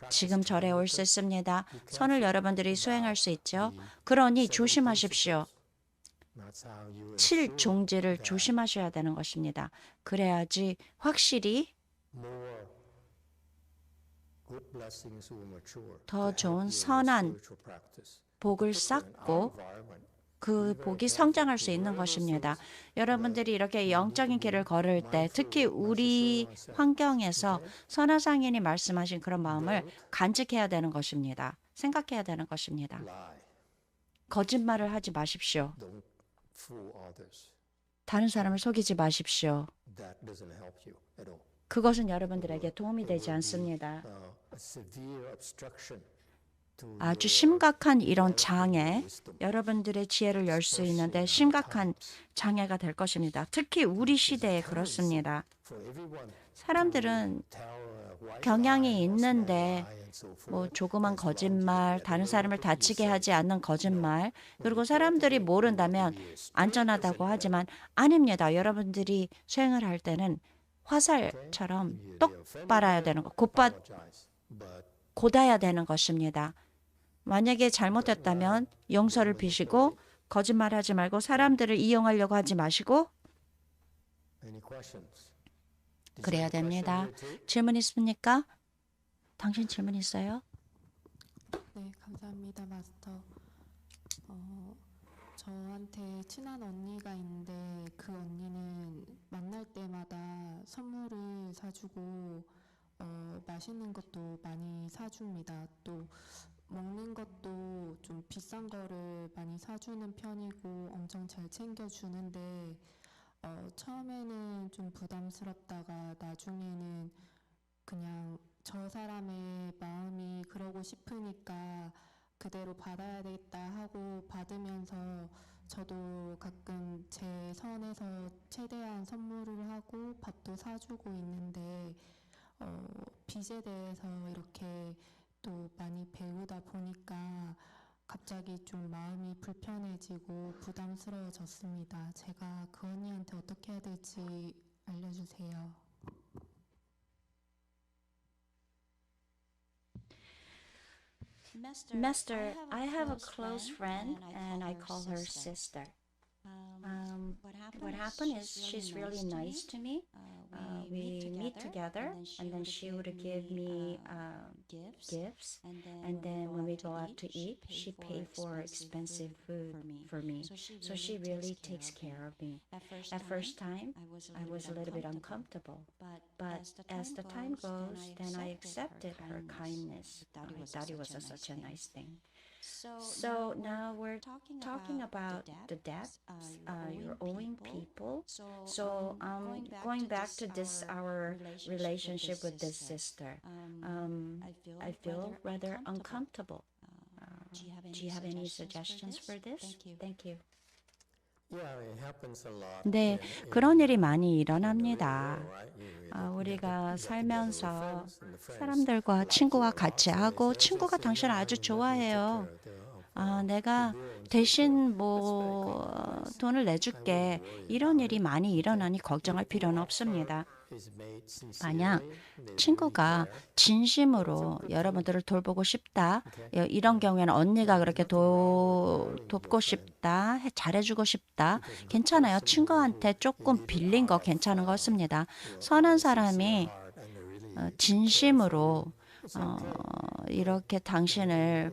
지금 절에 올 수 있습니다. 선을 여러분들이 수행할 수 있죠. 그러니 조심하십시오. 7종지를 조심하셔야 되는 것입니다. 그래야지 확실히 더 좋은 선한 복을 쌓고 그 복이 성장할 수 있는 것입니다. 여러분들이 이렇게 영적인 길을 걸을 때 특히 우리 환경에서 선화상인이 말씀하신 그런 마음을 간직해야 되는 것입니다. 생각해야 되는 것입니다. 거짓말을 하지 마십시오. 다른 사람을 속이지 마십시오. 그것은 여러분들에게 도움이 되지 않습니다. 아주 심각한 이런 장애, 여러분들의 지혜를 열 수 있는데 심각한 장애가 될 것입니다. 특히 우리 시대에 그렇습니다. 사람들은 경향이 있는데 뭐 조그만 거짓말, 다른 사람을 다치게 하지 않는 거짓말, 그리고 사람들이 모른다면 안전하다고 하지만 아닙니다. 여러분들이 수행을 할 때는 화살처럼 똑바라야 되는 거, 곧아야 되는 것입니다. 만약에 잘못했다면 용서를 비시고 거짓말하지 말고 사람들을 이용하려고 하지 마시고 그래야 됩니다. 질문 있습니까? 당신 질문 있어요? 네, 감사합니다, 마스터. 저한테 친한 언니가 있는데 그 언니는 만날 때마다 선물을 사주고 맛있는 것도 많이 사줍니다. 또 먹는 것도 좀 비싼 거를 많이 사주는 편이고 엄청 잘 챙겨주는데 처음에는 좀 부담스럽다가 나중에는 그냥 저 사람의 마음이 그러고 싶으니까 그대로 받아야 되겠다 하고 받으면서 저도 가끔 제 선에서 최대한 선물을 하고 밥도 사주고 있는데 빚에 대해서 이렇게 또 많이 배우다 보니까 갑자기 좀 마음이 불편해지고 부담스러워졌습니다. 제가 그 언니한테 어떻게 해야 될지 알려주세요. Master, I have a close friend and I call her sister. What happened is she's really nice to me. We meet together and then she would give me gifts. And then when we go out to eat, she pays for expensive food for me. So she really takes care of me. At first time, I was a little bit uncomfortable. But as the time goes, then I accepted her kindness. I thought it was such a nice thing. So now we're talking about the debts you're owing people. So going back to this our relationship with this sister, I feel rather uncomfortable. Do you have any suggestions for this? Thank you. 네, 그런 일이 많이 일어납니다. 우리가 살면서 사람들과 친구가 같이 하고 친구가 당신을 아주 좋아해요. 내가 대신 뭐 돈을 내줄게. 이런 일이 많이 일어나니 걱정할 필요는 없습니다. 만약 친구가 진심으로 여러분들을 돌보고 싶다. 이런 경우에는 언니가 그렇게 돕고 싶다. 잘해주고 싶다. 괜찮아요. 친구한테 조금 빌린 거 괜찮은 것 같습니다. 선한 사람이 진심으로 이렇게 당신을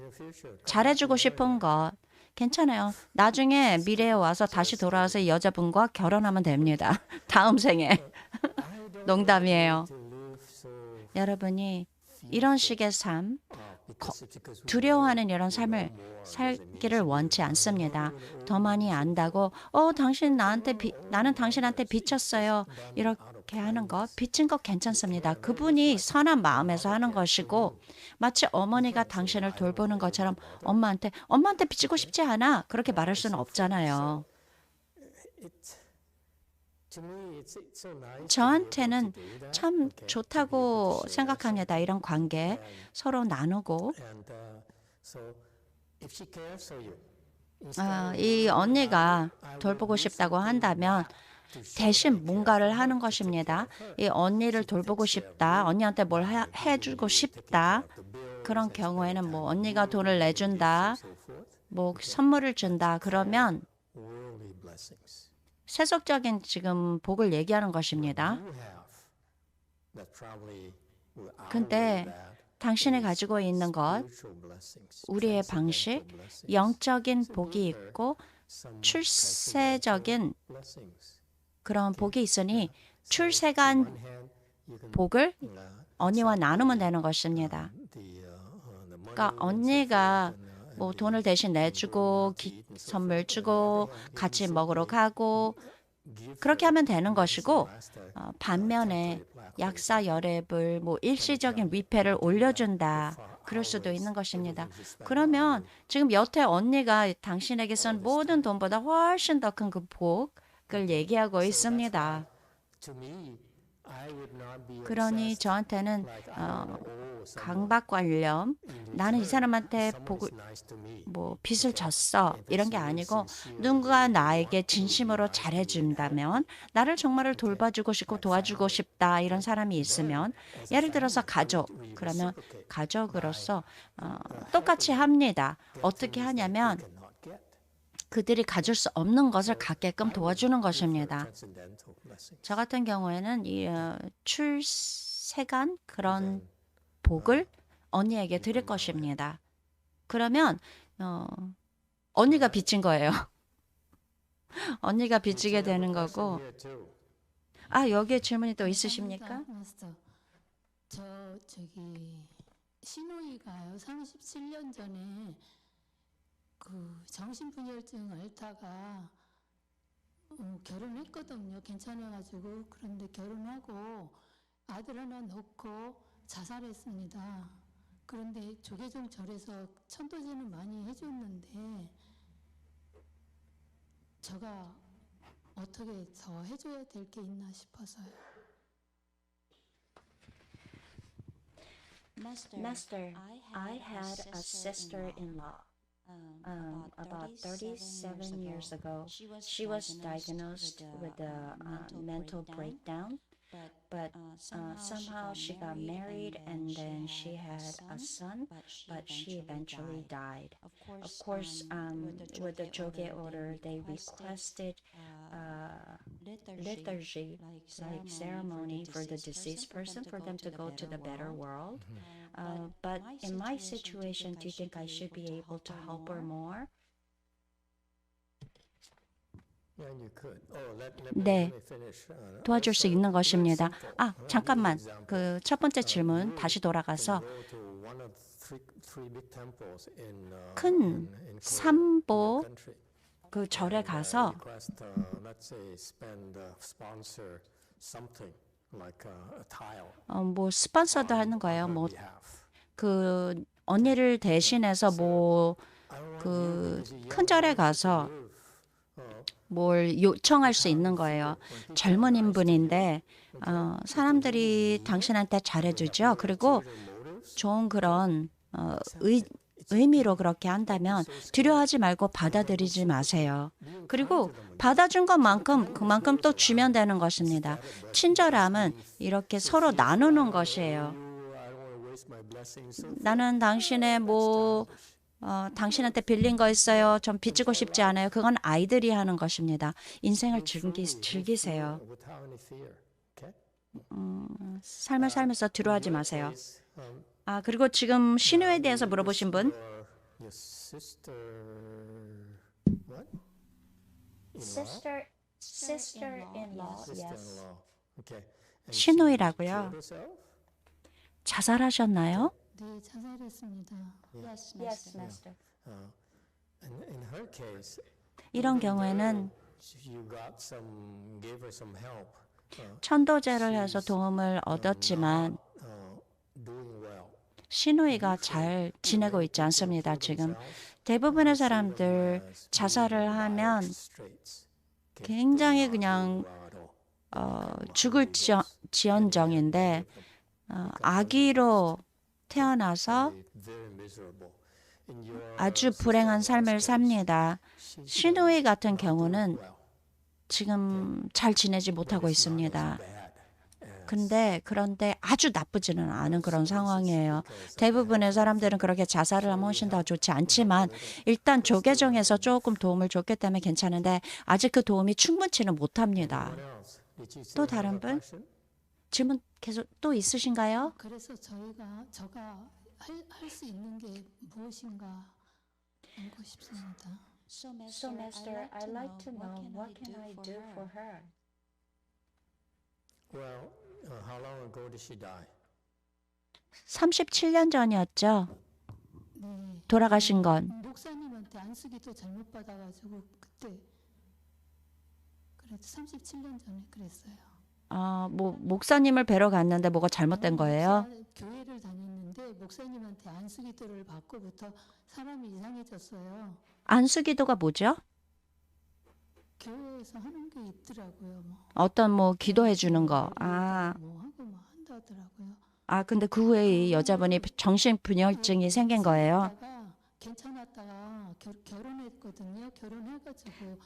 잘해주고 싶은 것 괜찮아요. 나중에 미래에 와서 다시 돌아와서 이 여자분과 결혼하면 됩니다. 다음 생에. 농담이에요. 여러분이 이런 식의 삶, 두려워하는 이런 삶을 살기를 원치 않습니다. 더 많이 안다고 나는 당신한테 비쳤어요. 이렇게 하는 것, 빚진 것 괜찮습니다. 그분이 선한 마음에서 하는 것이고 마치 어머니가 당신을 돌보는 것처럼 엄마한테 빚지고 싶지 않아. 그렇게 말할 수는 없잖아요. 저한테는 참 좋다고 생각합니다. 이런 관계 서로 나누고 이 언니가 돌보고 싶다고 한다면 대신 뭔가를 하는 것입니다. 이 언니를 돌보고 싶다. 언니한테 뭘 해주고 싶다. 그런 경우에는 뭐 언니가 돈을 내준다. 뭐 선물을 준다. 그러면 세속적인 지금 복을 얘기하는 것입니다. 근데 당신이 가지고 있는 것, 우리의 방식, 영적인 복이 있고 출세적인 그런 복이 있으니 출세간 복을 언니와 나누면 되는 것입니다. 그러니까 언니가 뭐 돈을 대신 내주고 선물 주고 같이 먹으러 가고 그렇게 하면 되는 것이고 반면에 약사 열애불 뭐 일시적인 위패를 올려준다 그럴 수도 있는 것입니다. 그러면 지금 여태 언니가 당신에게 쓴 모든 돈보다 훨씬 더 큰 그 복을 얘기하고 있습니다. 그러니 저한테는 강박관념, 나는 이 사람한테 복을 뭐 빚을 졌어 이런 게 아니고 누군가 나에게 진심으로 잘해준다면 나를 정말로 돌봐주고 싶고 도와주고 싶다 이런 사람이 있으면 예를 들어서 가족 그러면 가족으로서 똑같이 합니다. 어떻게 하냐면 그들이 가질 수 없는 것을 갖게끔 도와주는 것입니다. 저 같은 경우에는 이 출세간 그런 복을 언니에게 드릴 것입니다. 그러면 언니가 빚진 거예요. 언니가 빚지게 되는 거고. 아, 여기에 질문이 또 있으십니까? 저기 시노이가요 37년 전에 그 정신분열증 앓다가 결혼했거든요. 괜찮아가지고. 그런데 결혼하고 아들 하나 놓고 자살했습니다. 그런데 조계종 절에서 천도제는 많이 해줬는데 제가 어떻게 더 해줘야 될 게 있나 싶어서요. Master, I had a sister-in-law. About 37 years ago, she was diagnosed with a mental breakdown, but somehow she got married and then she had a son, but she eventually died. Of course, with the Joge order, they requested liturgy, like ceremony for the deceased person for them to go to the better world. But in my situation, do you think I should be able to help her more? 네, 도와줄 수 있는 것입니다. 아, 잠깐만. 그 첫 번째 질문 다시 돌아가서 큰 삼보 그 절에 가서 뭐 스폰서도 하는 거예요. 뭐 그 언니를 대신해서 뭐 그 큰 절에 가서 뭘 요청할 수 있는 거예요. 젊은 분인데 사람들이 당신한테 잘해주죠. 그리고 좋은 그런 의미로 그렇게 한다면 두려워하지 말고 받아들이지 마세요. 그리고 받아준 것만큼 그만큼 또 주면 되는 것입니다. 친절함은 이렇게 서로 나누는 것이에요. 나는 당신의 당신한테 빌린 거 있어요. 좀 빚지고 싶지 않아요. 그건 아이들이 하는 것입니다. 인생을 즐기세요. 삶을 살면서 두려워하지 마세요. 아, 그리고 지금 신우에 대해서 물어보신 분? Sister-in-law, yes. 신우이라고요. 자살하셨나요? 네, 자살했습니다. Yes, master. 이런 경우에는 천도제를 해서 도움을 얻었지만 시누이가 잘 지내고 있지 않습니다. 지금 대부분의 사람들 자살을 하면 굉장히 그냥 죽을 지언정인데 아기로 태어나서 아주 불행한 삶을 삽니다. 시누이 같은 경우는 지금 잘 지내지 못하고 있습니다. 그런데 아주 나쁘지는 않은 그런 상황이에요. 대부분의 사람들은 그렇게 자살을 하면 훨씬 더 좋지 않지만 일단 조계종에서 조금 도움을 줬기 때문에 괜찮은데 아직 그 도움이 충분치는 못합니다. 또 다른 분? 질문 계속 또 있으신가요? 그래서 제가 할 수 있는 게 무엇인가 알고 싶습니다. So, Master, I'd like to know what can I do for her? Well, how long ago did she die? 37년 전이었죠. 네. 돌아가신 건. 목사님한테 안수기도 잘못 받아가지고 그때 그래도 37년 전에 그랬어요. 뭐 목사님을 뵈러 갔는데 뭐가 잘못된 거예요? 교회를 다녔는데 목사님한테 안수기도를 받고부터 사람이 이상해졌어요. 안수기도가 뭐죠? 교회에서 하는 게 있더라고요. 뭐 어떤 뭐 기도해 주는 거. 뭐 하고 뭐 한다 하더라고요. 근데 그 후에 이 여자분이 정신분열증이 생긴 거예요. 괜찮았다가 결혼했거든요. 결혼해가지고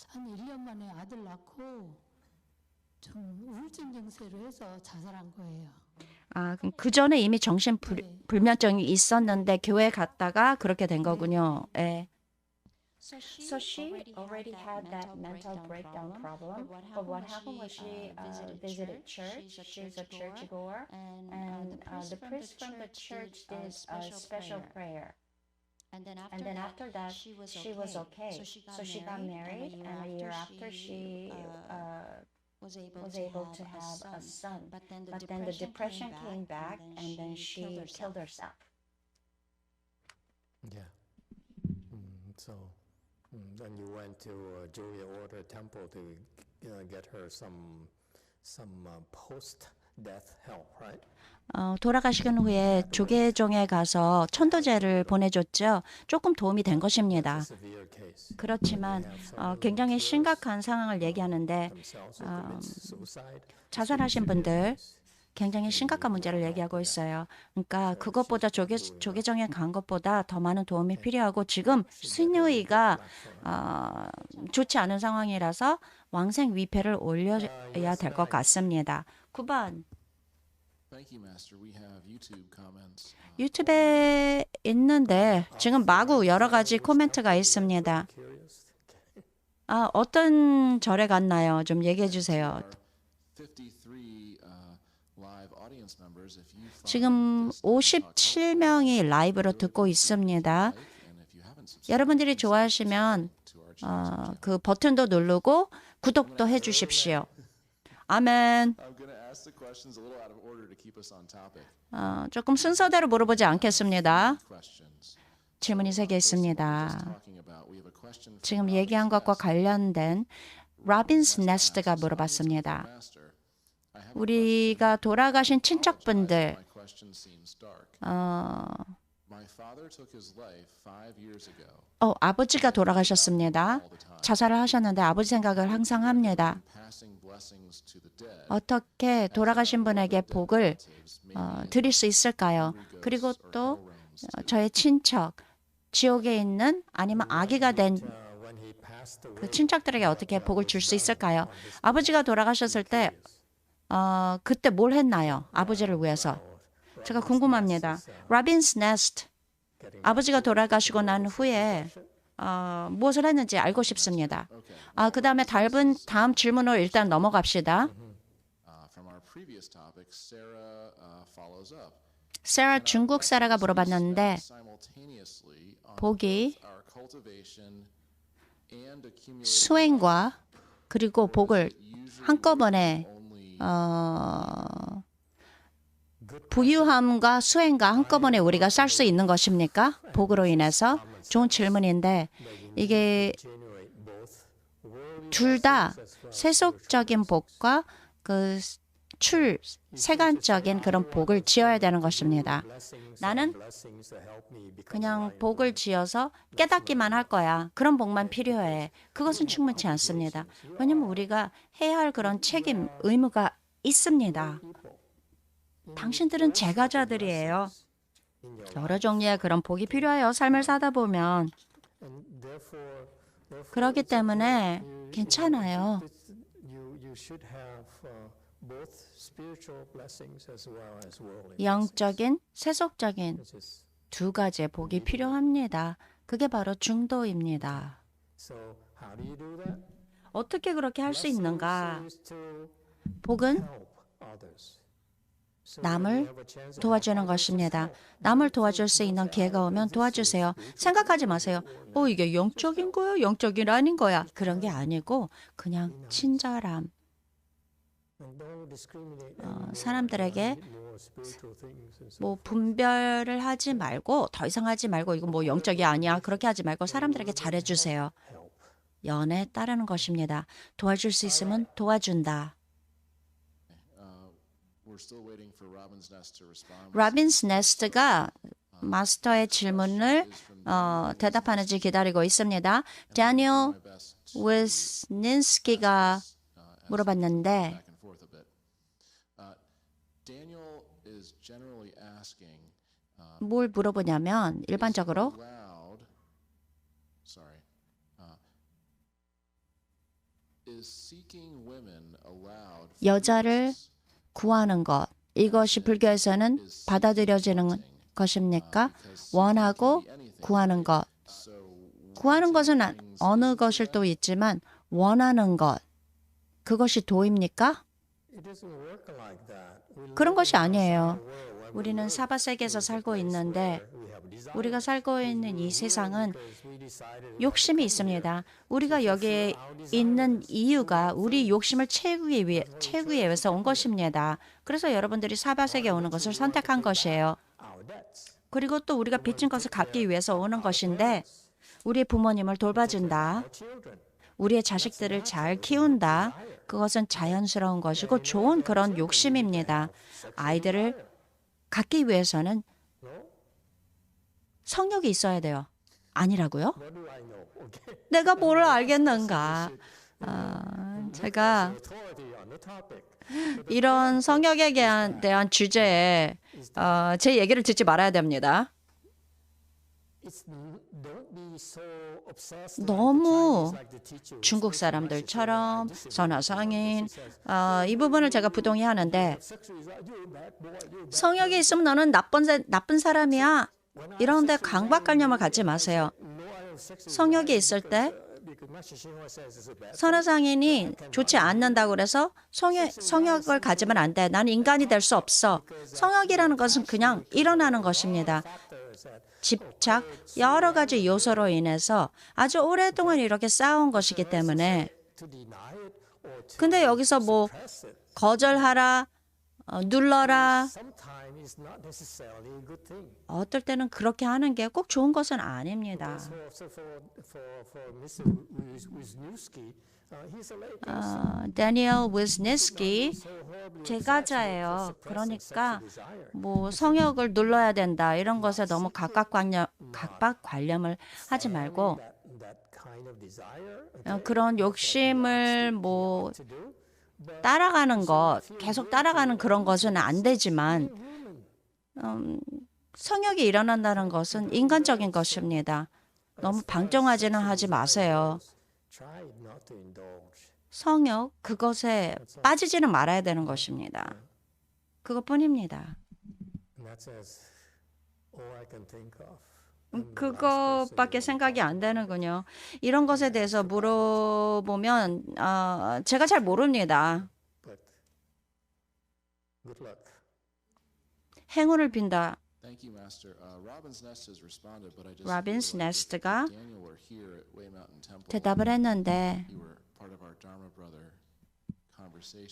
한 1년 만에 아들 낳고 좀 우울증 증세로 해서 자살한 거예요. 그럼 그 전에 이미 정신불면증이 있었는데 교회 갔다가 그렇게 된 거군요. 예. So she already had that mental breakdown problem. But what happened was she visited church. She's a churchgoer, and the priest from the church did a special prayer. And then after that, she was okay. So she got married, and a year after, she was able to have a son. But then the depression came back, and then she killed herself. Yeah. So then you went to Julia Order Temple to get her some post-death help, right? 돌아가시긴 후에 조계종에 가서 천도제를 보내줬죠. 조금 도움이 된 것입니다. Severe case. 그렇지만 굉장히 심각한 상황을 얘기하는데 Themselves who commit suicide. 자살하신 분들 굉장히 심각한 문제를 얘기하고 있어요. 그러니까 그것보다 조계종에 간 것보다 더 많은 도움이 필요하고 지금 수녀이가 좋지 않은 상황이라서 왕생 위패를 올려야 될 것 같습니다. 9번. 유튜브에 있는데 지금 마구 여러 가지 코멘트가 있습니다. 어떤 절에 갔나요? 좀 얘기해 주세요. 지금 57명이 라이브로 듣고 있습니다. 여러분들이 좋아하시면 그 버튼도 누르고 구독도 해주십시오. 아멘. 조금 순서대로 물어보지 않겠습니다. 질문이 3개 있습니다. 지금 얘기한 것과 관련된 로빈스 네스트가 물어봤습니다. 우리가 돌아가신 친척분들 아버지가 돌아가셨습니다. 자살을 하셨는데 아버지 생각을 항상 합니다. 어떻게 돌아가신 분에게 복을 드릴 수 있을까요? 그리고 또 저의 친척, 지옥에 있는 아니면 아기가 된 그 친척들에게 어떻게 복을 줄 수 있을까요? 아버지가 돌아가셨을 때 그때 뭘 했나요? 아버지를 위해서. 제가 궁금합니다. 로빈스 네스트. 아버지가 돌아가시고 난 후에 무엇을 했는지 알고 싶습니다. 그 다음에 다음 질문으로 일단 넘어갑시다. 세라 중국 세라가 물어봤는데 복이 수행과 그리고 복을 한꺼번에 부유함과 수행과 한꺼번에 우리가 쌀 수 있는 것입니까? 복으로 인해서? 좋은 질문인데 이게 둘 다 세속적인 복과 그 세간적인 그런 복을 지어야 되는 것입니다. 나는 그냥 복을 지어서 깨닫기만 할 거야. 그런 복만 필요해. 그것은 충분치 않습니다. 왜냐하면 우리가 해야 할 그런 책임, 의무가 있습니다. 당신들은 제가자들이에요. 여러 종류의 그런 복이 필요해요. 삶을 사다 보면. 그렇기 때문에 괜찮아요. 영적인, 세속적인 두 가지의 복이 필요합니다. 그게 바로 중도입니다. 어떻게 그렇게 할 수 있는가? 복은 남을 도와주는 것입니다. 남을 도와줄 수 있는 기회가 오면 도와주세요. 생각하지 마세요. 이게 영적인 거야? 영적인 아닌 거야? 그런 게 아니고 그냥 친절함. 사람들에게 뭐 분별을 하지 말고 더 이상 하지 말고 이거 뭐 영적이 아니야. 그렇게 하지 말고 사람들에게 잘해주세요. 연애에 따르는 것입니다. 도와줄 수 있으면 도와준다. 로빈스 네스트가 마스터의 질문을 대답하는지 기다리고 있습니다. 다니엘 윈스킨스키가 물어봤는데 뭘 물어보냐면 일반적으로 여자를 구하는 것, 이것이 불교에서는 받아들여지는 것입니까? 원하고 구하는 것. 구하는 것은 어느 것일 또 있지만 원하는 것, 그것이 도입니까? 그런 것이 아니에요. 우리는 사바 세계에서 살고 있는데 우리가 살고 있는 이 세상은 욕심이 있습니다. 우리가 여기에 있는 이유가 우리 욕심을 채우기 위해서 온 것입니다. 그래서 여러분들이 사바 세계에 오는 것을 선택한 것이에요. 그리고 또 우리가 빚진 것을 갚기 위해서 오는 것인데 우리의 부모님을 돌봐준다. 우리의 자식들을 잘 키운다. 그것은 자연스러운 것이고 좋은 그런 욕심입니다. 아이들을 갖기 위해서는 성욕이 있어야 돼요. 아니라고요? 내가 뭘 알겠는가? 제가 이런 성욕에 대한 주제에 제 얘기를 듣지 말아야 됩니다. 너무 중국 사람들처럼 선화성인 이 부분을 제가 부동의하는데 성욕이 있으면 너는 나쁜 사람이야. 이런데 강박관념을 갖지 마세요. 성욕이 있을 때 선화상인이 좋지 않는다고 그래서 성욕을 가지면 안 돼. 나는 인간이 될 수 없어. 성욕이라는 것은 그냥 일어나는 것입니다. 집착, 여러 가지 요소로 인해서 아주 오랫동안 이렇게 쌓아온 것이기 때문에 근데 여기서 뭐 거절하라, 눌러라 어떨 때는 그렇게 하는 게 꼭 좋은 것은 아닙니다. 다니엘 윈스킨스키 제가자예요. 그러니까 뭐 성욕을 눌러야 된다 이런 것에 너무 각박관념을 하지 말고 그런 욕심을 뭐 따라가는 것 계속 따라가는 그런 것은 안 되지만 성욕이 일어난다는 것은 인간적인 것입니다. 너무 방종하지는 하지 마세요. 성욕, 그것에 빠지지는 말아야 되는 것입니다. 그것뿐입니다. 그것밖에 생각이 안 되는군요. 이런 것에 대해서 물어보면 제가 잘 모릅니다. 행운을 빈다. 로빈스 네스트가 대답을 했는데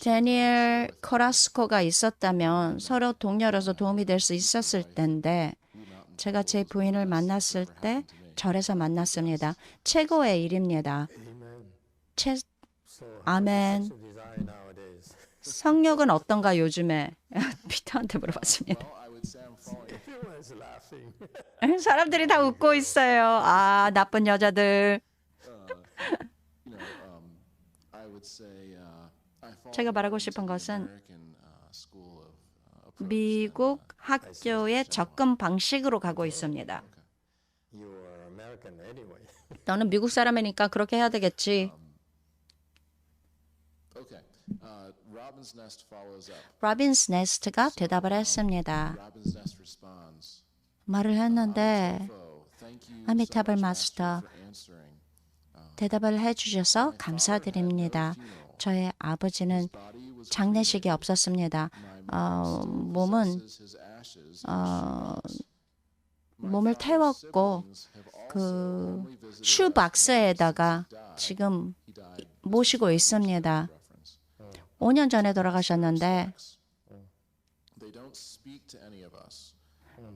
다니엘 코라스코가 있었다면 서로 동료로서 도움이 될 수 있었을 텐데 제가 제 부인을 만났을 때 절에서 만났습니다. 최고의 일입니다. 아멘. 성욕은 어떤가 요즘에? 피터한테 물어봤습니다. 사람들이 다 웃고 있어요. 아, 나쁜 여자들. 제가 말하고 싶은 것은 미국 학교의 접근 방식으로 가고 있습니다. 너는 미국 사람이니까 그렇게 해야 되겠지. 로빈스 네스트가 대답을 했습니다. 말을 했는데 아미타불 마스터 대답을 해주셔서 감사드립니다. 저의 아버지는 장례식이 없었습니다. 몸을 태웠고 그 슈박스에다가 지금 모시고 있습니다. 5년 전에 돌아가셨는데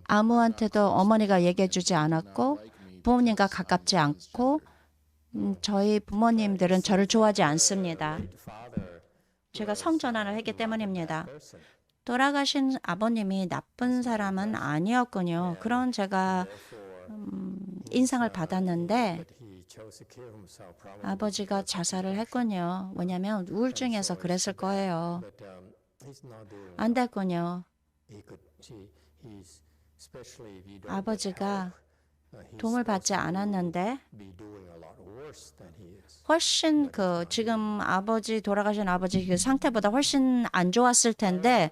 아무한테도 어머니가 얘기해 주지 않았고 부모님과 가깝지 않고 저희 부모님들은 저를 좋아하지 않습니다. 제가 성전환을 했기 때문입니다. 돌아가신 아버님이 나쁜 사람은 아니었군요. 그런 제가 인상을 받았는데 아버지가 자살을 했군요. 왜냐하면 우울증에서 그랬을 거예요. 안 됐군요. 아버지가 도움을 받지 않았는데 훨씬 지금 돌아가신 아버지 그 상태보다 훨씬 안 좋았을 텐데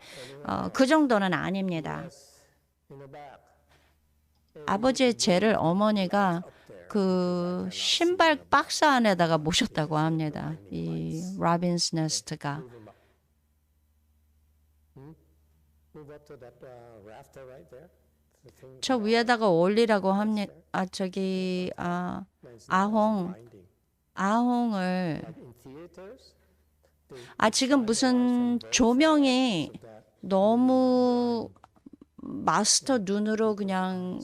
그 정도는 아닙니다. 아버지의 죄를 어머니가 그 신발 박스 안에다가 모셨다고 합니다. 이 라빈스 네스트가. 저 위에다가 올리라고 합니다. 아홍을 지금 무슨 조명이 너무 마스터 눈으로 그냥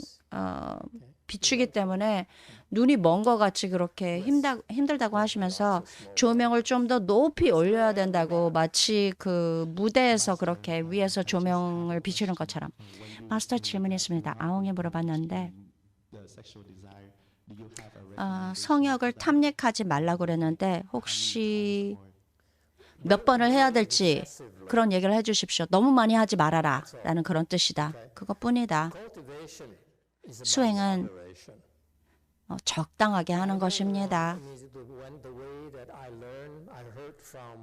비추기 때문에 눈이 먼 것 같이 그렇게 힘들다고 하시면서 조명을 좀 더 높이 올려야 된다고 마치 그 무대에서 그렇게 위에서 조명을 비추는 것처럼. 마스터 질문이 있습니다. 아홍이 물어봤는데 성역을 탐닉하지 말라고 그랬는데 혹시 몇 번을 해야 될지 그런 얘기를 해주십시오. 너무 많이 하지 말아라 라는 그런 뜻이다. 그것뿐이다. 수행은 적당하게 하는 것입니다.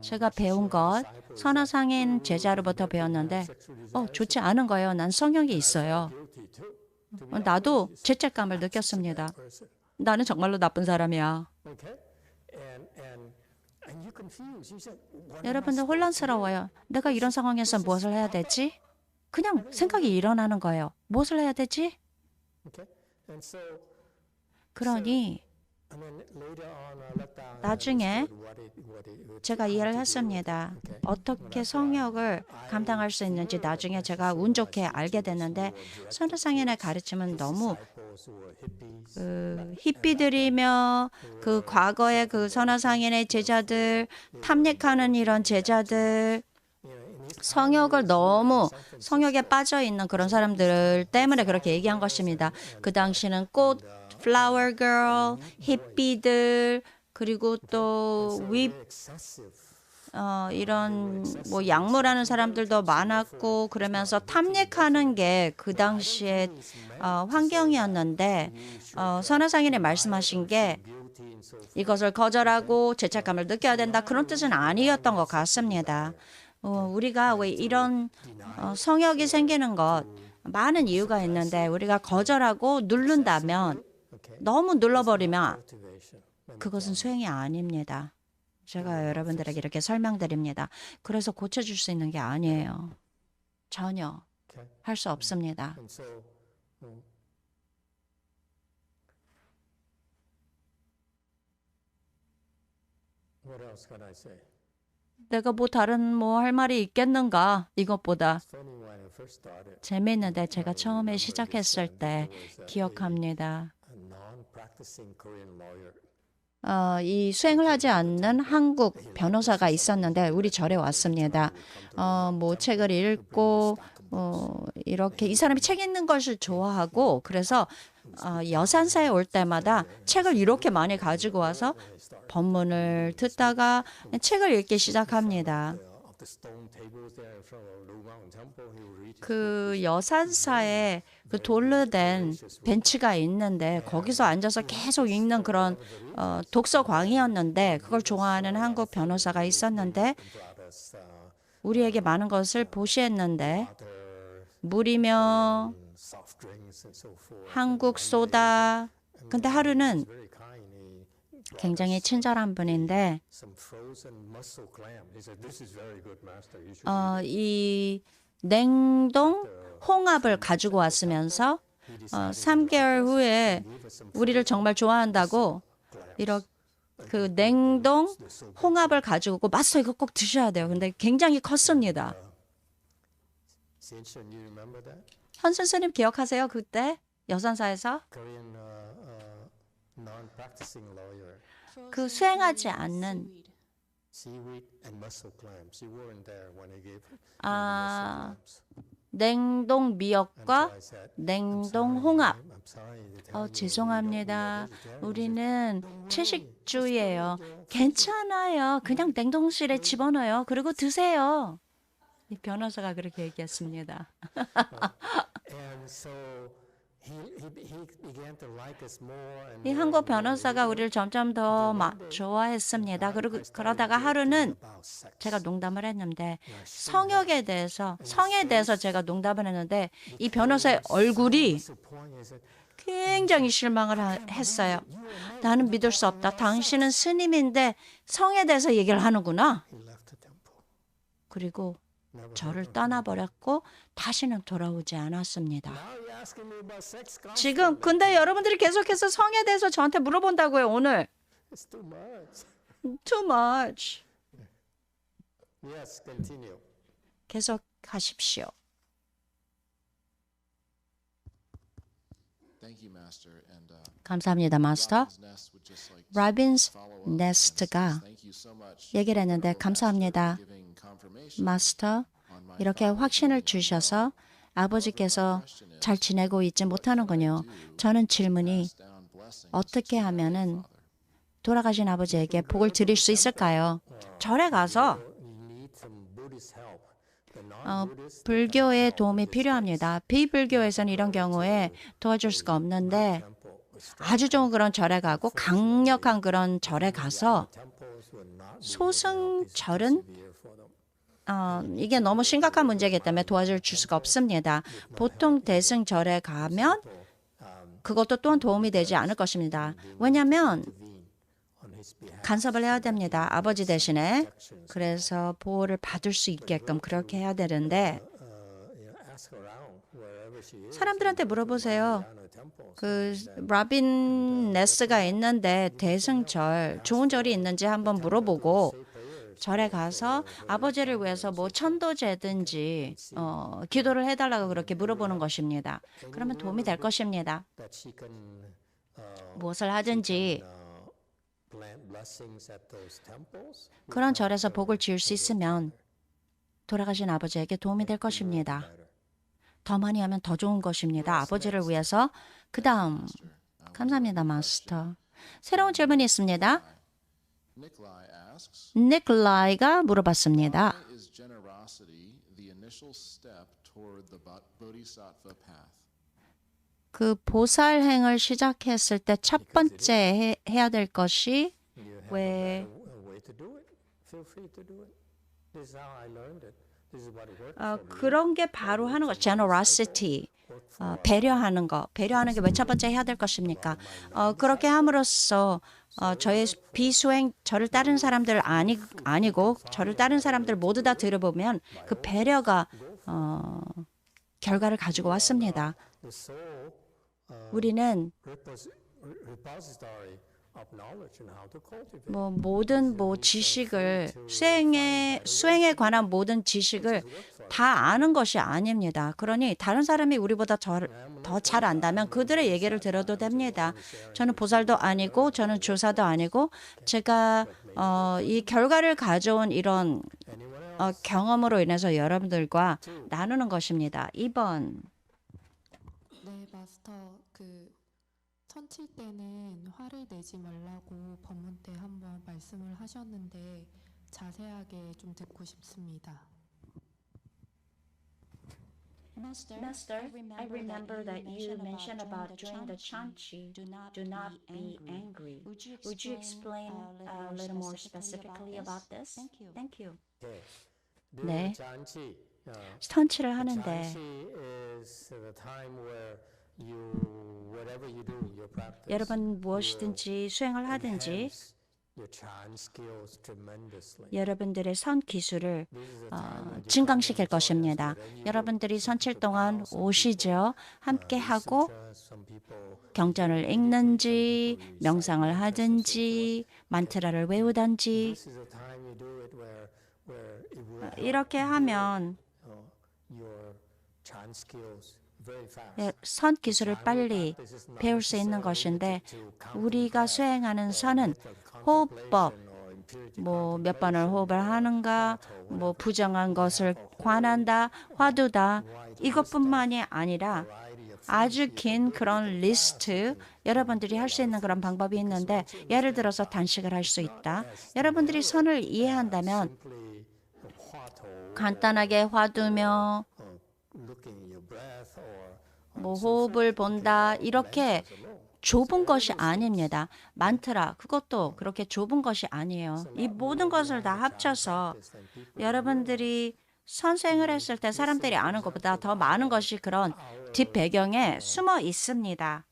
제가 배운 것 선화상인 제자로부터 배웠는데 좋지 않은 거예요. 난 성욕이 있어요. 나도 죄책감을 느꼈습니다. 나는 정말로 나쁜 사람이야. 여러분들 혼란스러워요. 내가 이런 상황에서 무엇을 해야 되지? 그냥 생각이 일어나는 거예요. 무엇을 해야 되지? 그러니 나중에 제가 이해를 했습니다. 어떻게 성욕을 감당할 수 있는지 나중에 제가 운 좋게 알게 됐는데 선화상인의 가르침은 너무 히피들이며 그 과거의 그 선화상인의 제자들 탐닉하는 이런 제자들 성욕에 빠져 있는 그런 사람들 때문에 그렇게 얘기한 것입니다. 그 당시는 flower girl, 히피들 그리고 또 이런 뭐 약물하는 사람들도 많았고 그러면서 탐닉하는 게 그 당시에 환경이었는데 선화상인이 말씀하신 게 이것을 거절하고 죄책감을 느껴야 된다 그런 뜻은 아니었던 것 같습니다. 우리가 왜 이런 성욕이 생기는 것 많은 이유가 있는데 우리가 거절하고 누른다면 너무 눌러버리면 그것은 수행이 아닙니다. 제가 여러분들에게 이렇게 설명드립니다. 그래서 고쳐줄 수 있는 게 아니에요. 전혀 할 수 없습니다. 내가 다른 할 말이 있겠는가? 이것보다 재미있는데 제가 처음에 시작했을 때 기억합니다. 이 수행을 하지 않는 한국 변호사가 있었는데 우리 절에 왔습니다. 책을 읽고 이렇게 이 사람이 책 읽는 것을 좋아하고 그래서 여산사에 올 때마다 책을 이렇게 많이 가지고 와서 법문을 듣다가 책을 읽기 시작합니다. 그 여산사에 그 돌로 된 벤치가 있는데 거기서 앉아서 계속 읽는 그런 독서광이었는데 그걸 좋아하는 한국 변호사가 있었는데 우리에게 많은 것을 보시했는데 물이며 한국 소다 근데 하루는 굉장히 친절한 분인데 이 냉동 홍합을 가지고 왔으면서 3개월 후에 우리를 정말 좋아한다고 이렇게 그 냉동 홍합을 가지고 오고 마스터 이거 꼭 드셔야 돼요. 근데 굉장히 컸습니다. 현 선생님 기억하세요? 그때 여산사에서 그 수행하지 않는 seaweed and mussel clams. You weren't there when he gave 아, mussel clams. 냉동 And so 미역과 I said, 냉동 "I'm 홍합. sorry to tell you, 죄송합니다. we are vegetarians." 우리는 채식주의예요. 괜찮아요. 그냥 냉동실에 집어넣어요. 그리고 드세요. 이 변호사가 그렇게 얘기했습니다. And so he began to like us more and 이 more 한국 and more. 변호사가 우리를 점점 더 좋아했습니다. 그리고 그러다가 하루는 About sex. 제가 농담을 했는데 성에 대해서 제가 농담을 했는데 이 변호사의 얼굴이 What's the point? He said, 굉장히 실망을 했어요. 나는 믿을 수 없다. 당신은 스님인데 성에 대해서 얘기를 하는구나. he left the temple. 그리고 Never 저를 heard of 떠나버렸고 다시는 돌아오지 않았습니다. Now you're asking me about sex 지금 constantly. 근데 여러분들이 계속해서 성에 대해서 저한테 물어본다고요. 오늘. It's too much. Too much. Yes, continue. 계속하십시오. Thank you, Master. And 감사합니다, 마스터. Robin's Nest would just like to 라빈스 follow up and 네스트가 says, "Thank you so much, 얘기를 했는데 Honorable 감사합니다. Master, for giving confirmation 마스터, on my 이렇게 father's 확신을 being unwell." 주셔서 아버지께서 잘 지내고 있지 못하는군요. 저는 질문이 Pass down blessings 어떻게 to my 하면은 father. 돌아가신 아버지에게 복을 드릴 수 있을까요? 절에 가서 You need some Buddhist help. The 어, non-Buddhist 불교의 도움이 필요합니다. 비불교에서는 이런 경우에 도와줄 수가 없는데 temple was 아주 좋은 그런 절에 가고 강력한 그런 절에 가서 temples were not 소승절은 severe for them. 이게 너무 심각한 문제이기 때문에 도와줄 수가 없습니다. 보통 대승절에 가면 그것도 또한 도움이 되지 않을 것입니다. 왜냐하면 On his behalf, 간섭을 해야 됩니다. 아버지 대신에. 그래서 보호를 받을 수 있게끔 그렇게 해야 되는데 ask around wherever she is. 사람들한테 물어보세요. Down a temple. 그 라빈 네스가 있는데 대승절 좋은 절이 있는지 한번 물어보고 절에 가서 아버지를 위해서 뭐 천도제든지 기도를 해달라고 그렇게 물어보는 것입니다. 그러면 도움이 될 것입니다. That she can 무엇을 하든지 plant blessings at those temples. 그런 절에서 복을 지을 수 있으면 돌아가신 아버지에게 도움이 될 것입니다. 더 많이 하면 더 좋은 것입니다. 아버지를 위해서. 그 다음 감사합니다, 마스터. 새로운 질문이 있습니다. Nikolai asks, 니콜라이가 물어봤습니다. "Why is generosity the initial step toward the Bodhisattva path?" 그 보살행을 시작했을 때 첫 번째 해야 될 것이 You have 왜 a way to do it. Feel free to do it. This is how I learned it. This is what worked for me. 그런 게 바로 하는 것, generosity, 배려하는 거. 배려하는 게 왜 첫 번째 해야 될 것입니까? 그렇게 함으로써 저의 비수행, 저를 따른 사람들 아니고 저를 따른 사람들 모두 다 들어보면 그 배려가 결과를 가지고 왔습니다. The soul 우리는 repository of knowledge and how to cultivate. 모든 지식을 수행에 관한 모든 지식을 다 아는 것이 아닙니다. 그러니 다른 사람이 우리보다 더 잘 안다면 그들의 얘기를 들어도 됩니다. 저는 보살도 아니고 저는 조사도 아니고 제가 이 결과를 가져온 이런 경험으로 인해서 여러분들과 나누는 것입니다. 2번. 네, 마스터. 천칠 때는 화를 내지 말라고 법문 때 한번 말씀을 하셨는데 자세하게 좀 듣고 싶습니다. Master, I remember that you mentioned about during the chanchi, do not be angry. Would you explain a little more specifically about this? Thank you. 네. 잔치. 천치를 하는데 잔치 is the time where whatever you do, your practice. 여러분 무엇이든지 수행을 하든지 enhance your chan skills tremendously. 여러분들의 선 기술을 This is the time when you 증강시킬 것입니다. 여러분들이 선칠 동안 오시죠. 함께 하고 some people 경전을 읽는지 명상을 하든지 만트라를 외우든지 this is the time you do it where it will 이렇게 하면 your chan skills very fast. 선 기술을 빨리 배울 수 있는 것인데 우리가 수행하는 선은 호흡법 뭐 몇 번을 호흡을 하는가, 뭐 부정한 것을 관한다, 화두다, 이것뿐만이 아니라 아주 긴 그런 리스트, 여러분들이 할 수 있는 그런 방법이 있는데, 예를 들어서 단식을 할 수 있다. 여러분들이 선을 이해한다면 간단하게 화두며 뭐 호흡을 본다, 이렇게 좁은 것이 아닙니다. 만트라, 그것도 그렇게 좁은 것이 아니에요. 이 모든 것을 다 합쳐서 여러분들이 선생을 했을 때 사람들이 아는 것보다 더 많은 것이 그런 뒷배경에 숨어 있습니다.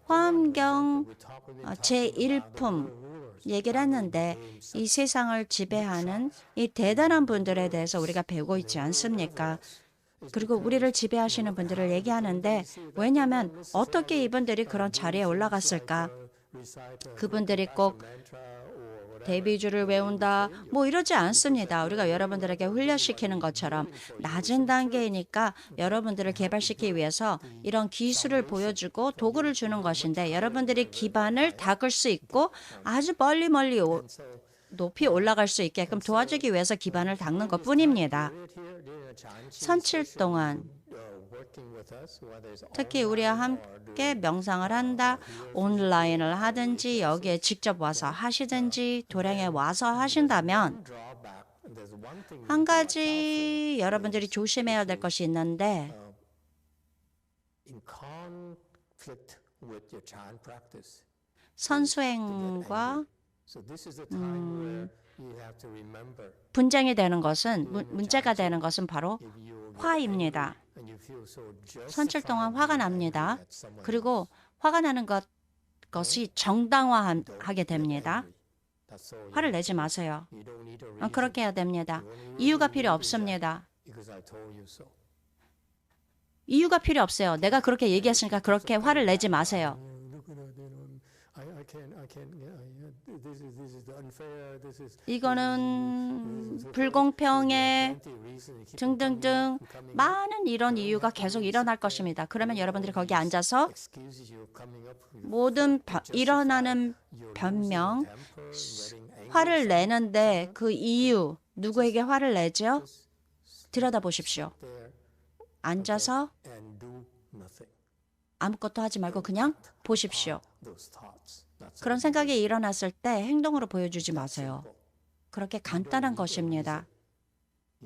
화엄경 제1품 얘기를 했는데, 이 세상을 지배하는 이 대단한 분들에 대해서 우리가 배우고 있지 않습니까? 그리고 우리를 지배하시는 분들을 얘기하는데, 왜냐하면 어떻게 이분들이 그런 자리에 올라갔을까? 그분들이 꼭 데뷔주를 외운다, 뭐 이러지 않습니다. 우리가 여러분들에게 훈련시키는 것처럼 낮은 단계이니까 여러분들을 개발시키기 위해서 이런 기술을 보여주고 도구를 주는 것인데, 여러분들이 기반을 닦을 수 있고 아주 멀리 높이 올라갈 수 있게끔 도와주기 위해서 기반을 닦는 것뿐입니다. 선칠 동안 특히 우리와 함께 명상을 한다, 온라인을 하든지 여기에 직접 와서 하시든지 도량에 와서 하신다면, 한 가지 여러분들이 조심해야 될 것이 있는데, 선수행과 분쟁이 되는 것은, 문제가 되는 것은 바로 화입니다. 선칠 동안 화가 납니다. 그리고 화가 나는 것이 정당화하게 됩니다. 화를 내지 마세요. 그렇게 해야 됩니다. 이유가 필요 없습니다. 이유가 필요 없어요. 내가 그렇게 얘기했으니까 그렇게 화를 내지 마세요. 이거는 불공평해 등등등 많은 이런 이유가 계속 일어날 것입니다. 그러면 여러분들이 거기 앉아서 모든 일어나는 변명, 화를 내는데 그 이유, 누구에게 화를 내죠? 들여다보십시오. 앉아서 아무것도 하지 말고 그냥 보십시오. 그런 생각이 일어났을 때 행동으로 보여주지 마세요. 그렇게 간단한 것입니다.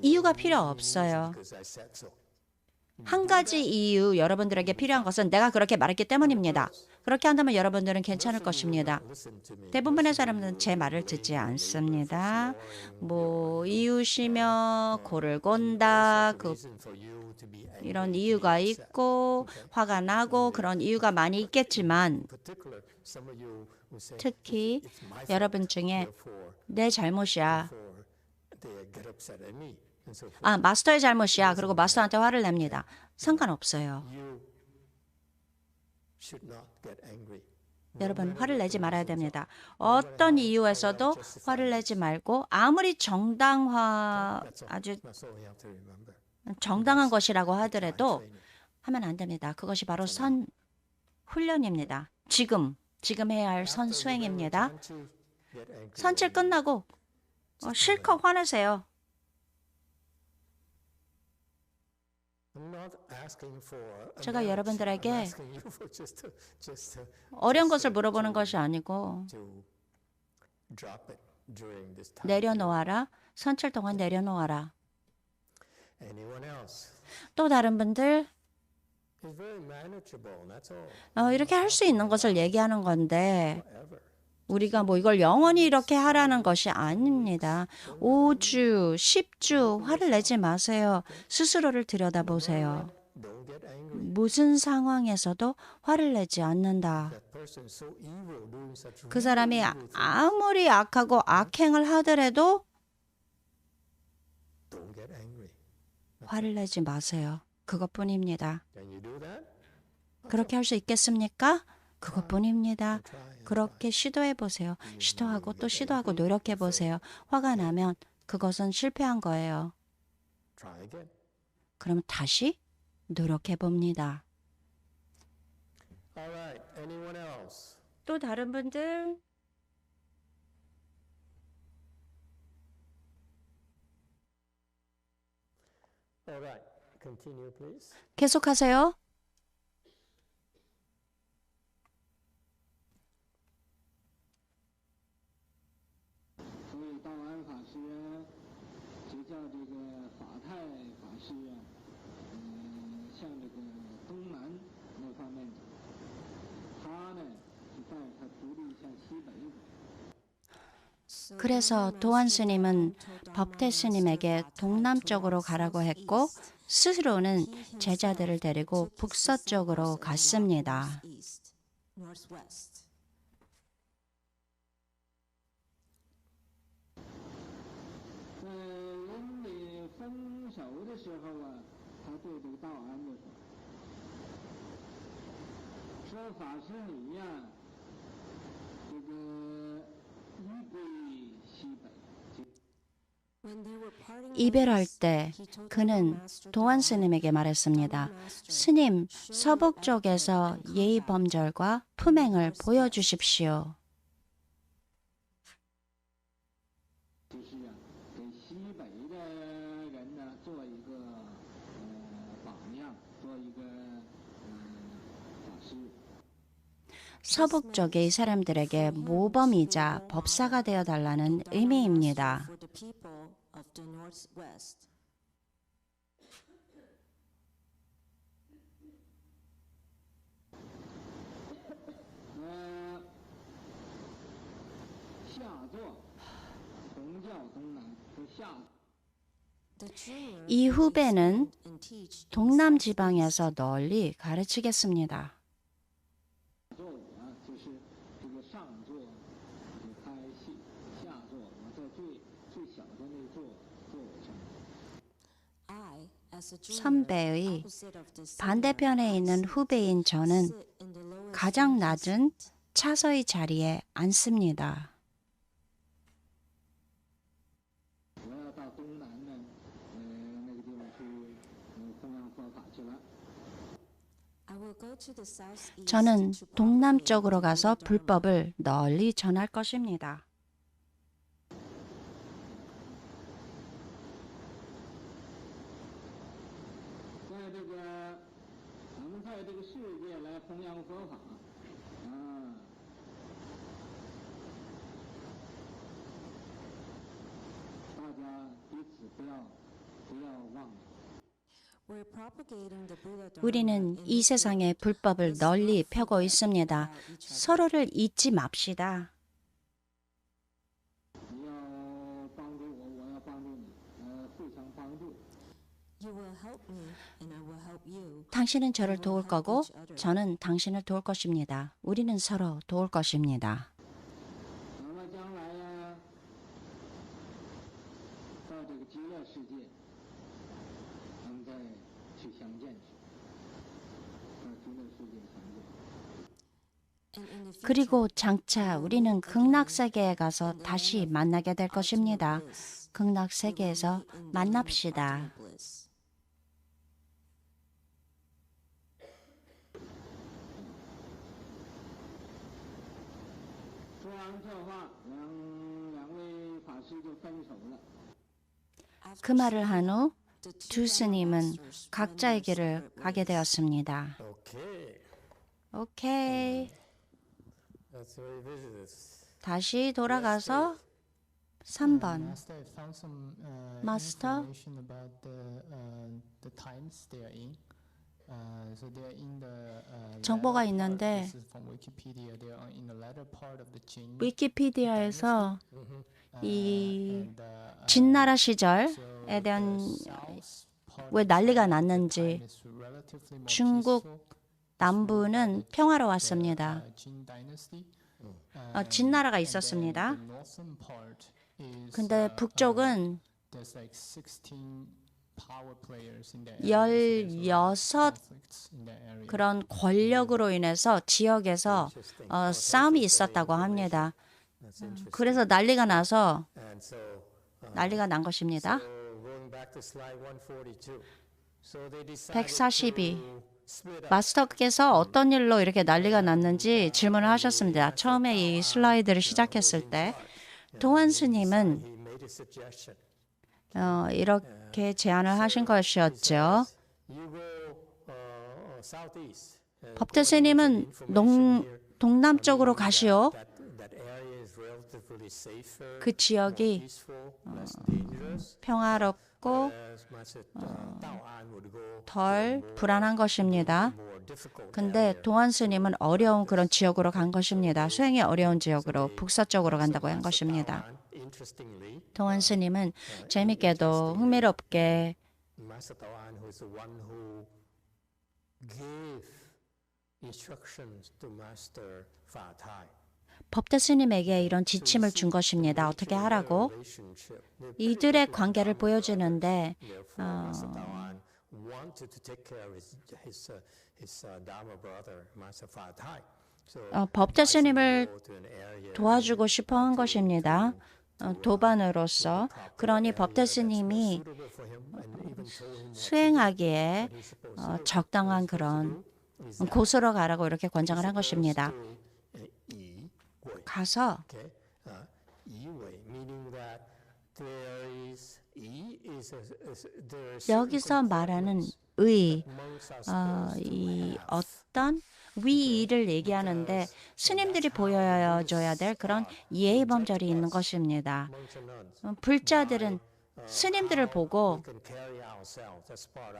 이유가 필요 없어요. 한 가지 이유, 여러분들에게 필요한 것은 내가 그렇게 말했기 때문입니다. 그렇게 한다면 여러분들은 괜찮을 것입니다. 대부분의 사람들은 제 말을 듣지 않습니다. 뭐 이유시며 코를 곤다, 이런 이유가 있고 화가 나고 그런 이유가 많이 있겠지만, 특히 여러분 중에 내 잘못이야, 마스터의 잘못이야, 그리고 마스터한테 화를 냅니다. 상관없어요. 여러분, 화를 내지 말아야 됩니다. 어떤 이유에서도 화를 내지 말고, 아무리 아주 정당한 것이라고 하더라도 하면 안 됩니다. 그것이 바로 훈련입니다. 지금 해야 할 선수행입니다. 선칠 끝나고 실컷 화내세요. 제가 여러분들에게 어려운 것을 물어보는 것이 아니고, 내려놓아라. 선칠 동안 내려놓아라. 또 다른 분들, 이렇게 할 수 있는 것을 얘기하는 건데, 우리가 뭐 이걸 영원히 이렇게 하라는 것이 아닙니다. 5주, 10주 화를 내지 마세요. 스스로를 들여다보세요. 무슨 상황에서도 화를 내지 않는다. 그 사람이 아무리 악하고 악행을 하더라도 화를 내지 마세요. 그것뿐입니다. 그렇게 할 수 있겠습니까? 그것뿐입니다. 그렇게 시도해 보세요. 시도하고 또 시도하고 노력해 보세요. 화가 나면 그것은 실패한 거예요. 그럼 다시 노력해 봅니다. 또 다른 분들? All right, continue, please. 계속하세요. 그래서 도안 스님은 법태 스님에게 동남쪽으로 가라고 했고 스스로는 제자들을 데리고 북서쪽으로 갔습니다. '이별할 때 그는 도안 스님에게 말했습니다. 스님, 서북쪽에서 예의범절과 품행을 보여주십시오. 서북쪽의 사람들에게 모범이자 법사가 되어 달라는 의미입니다. 이 후배는 동남 지방에서 널리 가르치겠습니다. 선배의 반대편에 있는 후배인 저는 가장 낮은 차서의 자리에 앉습니다. 저는 동남쪽으로 가서 불법을 널리 전할 것입니다. 우리는 이 세상에 불법을 널리 펴고 있습니다. 서로를 잊지 맙시다. 당신은 저를 도울 거고 저는 당신을 도울 것입니다. 우리는 서로 도울 것입니다. 그리고 장차 우리는 극락세계에 가서 다시 만나게 될 것입니다. 극락세계에서 만납시다. 그 말을 한 후 두 스님은 각자의 길을 가게 되었습니다. 오케이. Let's revisit this. 다시 돌아가서 3번. Master, I found some Master? information about the times they are in. So they are in the 정보가 latter part. 있는데 This is from Wikipedia. They are in the latter part of the Jin. 위키피디아에서 이 and, 진나라 시절에 so 대한 the south part 왜 난리가 of the 났는지 time is relatively more 중국 peaceful. 남부는 평화로웠습니다. Jin dynasty. 진나라가 And then 있었습니다. the northern part is, 근데 북쪽은 there's like 16 power players in that area. So there's a lot of 16 conflicts in that area. 그런 권력으로 인해서 지역에서 싸움이 있었다고 합니다. That's interesting. 그래서 난리가 나서 And so, 난리가 난 것입니다. so going back to slide 142. So they decided 142. to split up. 마스터께서 어떤 일로 이렇게 난리가 났는지 질문을 하셨습니다. 처음에 이 슬라이드를 시작했을 때 도안 스님은 He made a suggestion. 이렇게 제안을 하신 것이었죠. 법대 스님은 동남쪽으로 가시오. 그 지역이 평화롭고 덜 불안한 것입니다. 근데 도안 스님은 어려운 그런 지역으로 간 것입니다. 수행이 어려운 지역으로 북서쪽으로 간다고 한 것입니다. 도안 스님은 재밌게도 흥미롭게 법대 스님에게 이런 지침을 준 것입니다. 어떻게 하라고? 이들의 관계를 보여주는데 법대 스님을 도와주고 싶어 한 것입니다. 도반으로서. 그러니 법대 스님이 수행하기에 적당한 그런 곳으로 가라고 이렇게 권장을 한 것입니다. 가서 여기서 말하는 의, 이 어떤 위의를 얘기하는데 스님들이 보여줘야 될 그런 예의범절이 있는 것입니다. 불자들은 스님들을 보고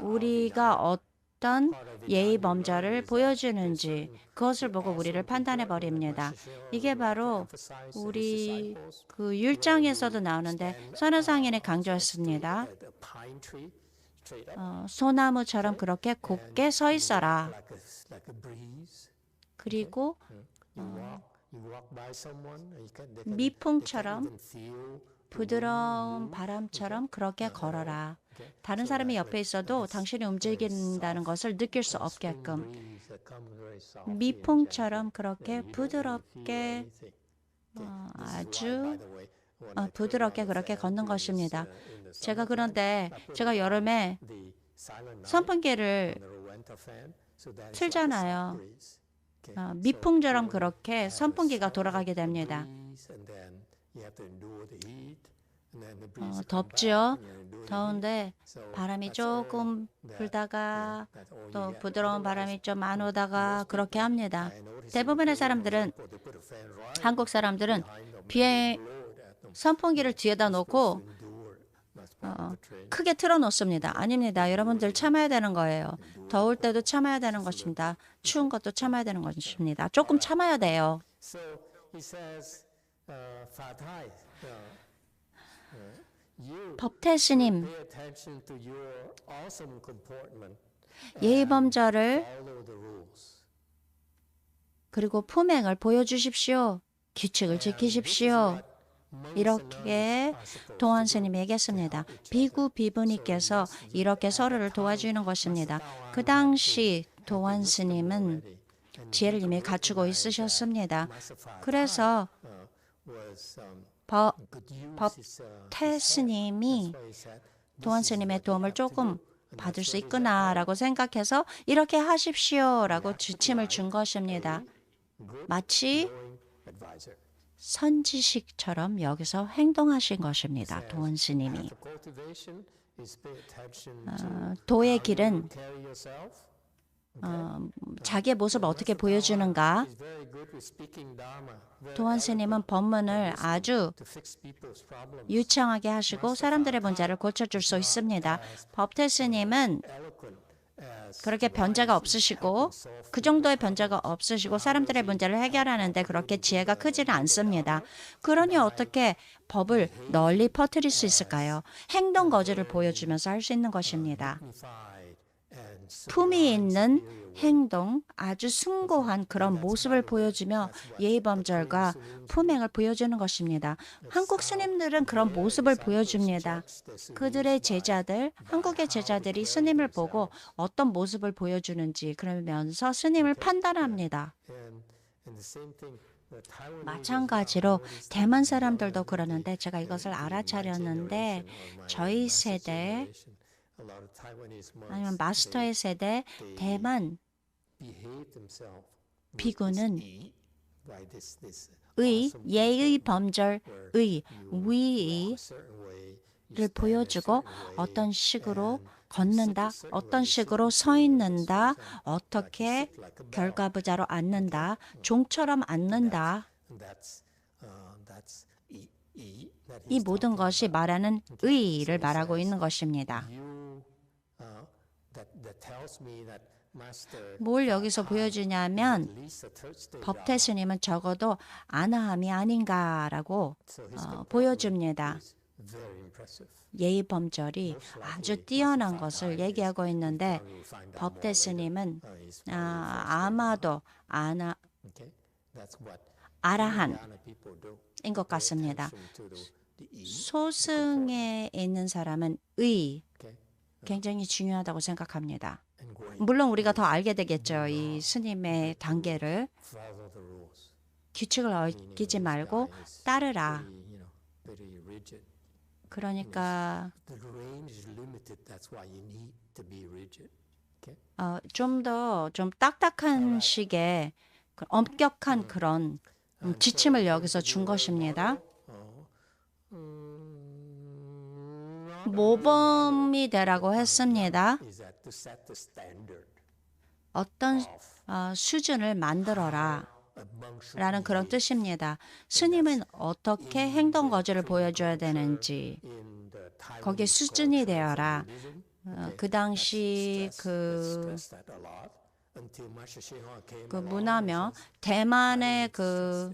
우리가 어떤 예의범절을 보여주는지 그것을 보고 우리를 판단해 버립니다. 이게 바로 우리 그 율장에서도 나오는데 선화상인이 강조했습니다. 소나무처럼 그렇게 곱게 서 있어라. 그리고 미풍처럼 부드러운 바람처럼 그렇게 걸어라. 다른 사람이 옆에 있어도 당신이 움직인다는 것을 느낄 수 없게끔 미풍처럼 그렇게 부드럽게 아주 부드럽게 그렇게 걷는 것입니다. 그런데 제가 여름에 선풍기를 틀잖아요. 미풍처럼 그렇게 선풍기가 돌아가게 됩니다. 덥지요? 더운데 바람이 조금 불다가 또 부드러운 바람이 좀 안 오다가 그렇게 합니다. 대부분의 사람들은 한국 사람들은 선풍기를 뒤에다 놓고 크게 틀어놓습니다. 아닙니다. 여러분들 참아야 되는 거예요. 더울 때도 참아야 되는 것입니다. 추운 것도 참아야 되는 것입니다. 조금 참아야 돼요. 법태 스님, 예의범절을 그리고 품행을 보여주십시오. 규칙을 지키십시오. 이렇게 도안 스님이 얘기했습니다. 비구 비부니께서 이렇게 서로를 도와주는 것입니다. 그 당시 도안 스님은 지혜를 이미 갖추고 있으셨습니다. 그래서 법태 스님이 도안 스님의 도움을 조금 받을 수 있구나라고 생각해서 이렇게 하십시오라고 지침을 준 것입니다. 마치 선지식처럼 여기서 행동하신 것입니다. 도안 스님이. 도의 길은 자기의 모습을 어떻게 보여주는가? 도안 스님은 법문을 아주 유창하게 하시고 사람들의 문제를 고쳐줄 수 있습니다. 법태 스님은 그렇게 변제가 없으시고 그 정도의 변제가 없으시고 사람들의 문제를 해결하는데 그렇게 지혜가 크지는 않습니다. 그러니 어떻게 법을 널리 퍼뜨릴 수 있을까요? 행동 거지를 보여주면서 할 수 있는 것입니다. 품이 있는 행동, 아주 숭고한 그런 모습을 보여주며 예의범절과 품행을 보여주는 것입니다. 한국 스님들은 그런 모습을 보여줍니다. 그들의 제자들, 한국의 제자들이 스님을 보고 어떤 모습을 보여주는지 그러면서 스님을 판단합니다. 마찬가지로 대만 사람들도 그러는데 제가 이것을 알아차렸는데 저희 세대 아니면 마스터의 세대 대만 비구는 예의 범절, 위의 보여주고 어떤 식으로 걷는다, 어떤 식으로 서 있는다, 어떻게 결과부자로 앉는다, 종처럼 앉는다. 이 모든 것이 말하는 의를 말하고 있는 것입니다. 뭘 여기서 보여주냐면 법태 스님은 적어도 아나함이 아닌가라고 보여줍니다. 예의 범절이 아주 뛰어난 것을 얘기하고 있는데 법태 스님은 아마도 아라한인 것 같습니다. 소승에 있는 사람은 의 굉장히 중요하다고 생각합니다. 물론 우리가 더 알게 되겠죠. 이 스님의 단계를. 규칙을 어기지 말고 따르라. 그러니까 좀 더 좀 딱딱한 식의 엄격한 그런 지침을 여기서 준 것입니다. 모범이 되라고 했습니다. 어떤 수준을 만들어라 라는 그런 뜻입니다. 스님은 어떻게 행동 거지를 보여줘야 되는지 거기에 수준이 되어라. 그 당시 그 문화며 대만의 그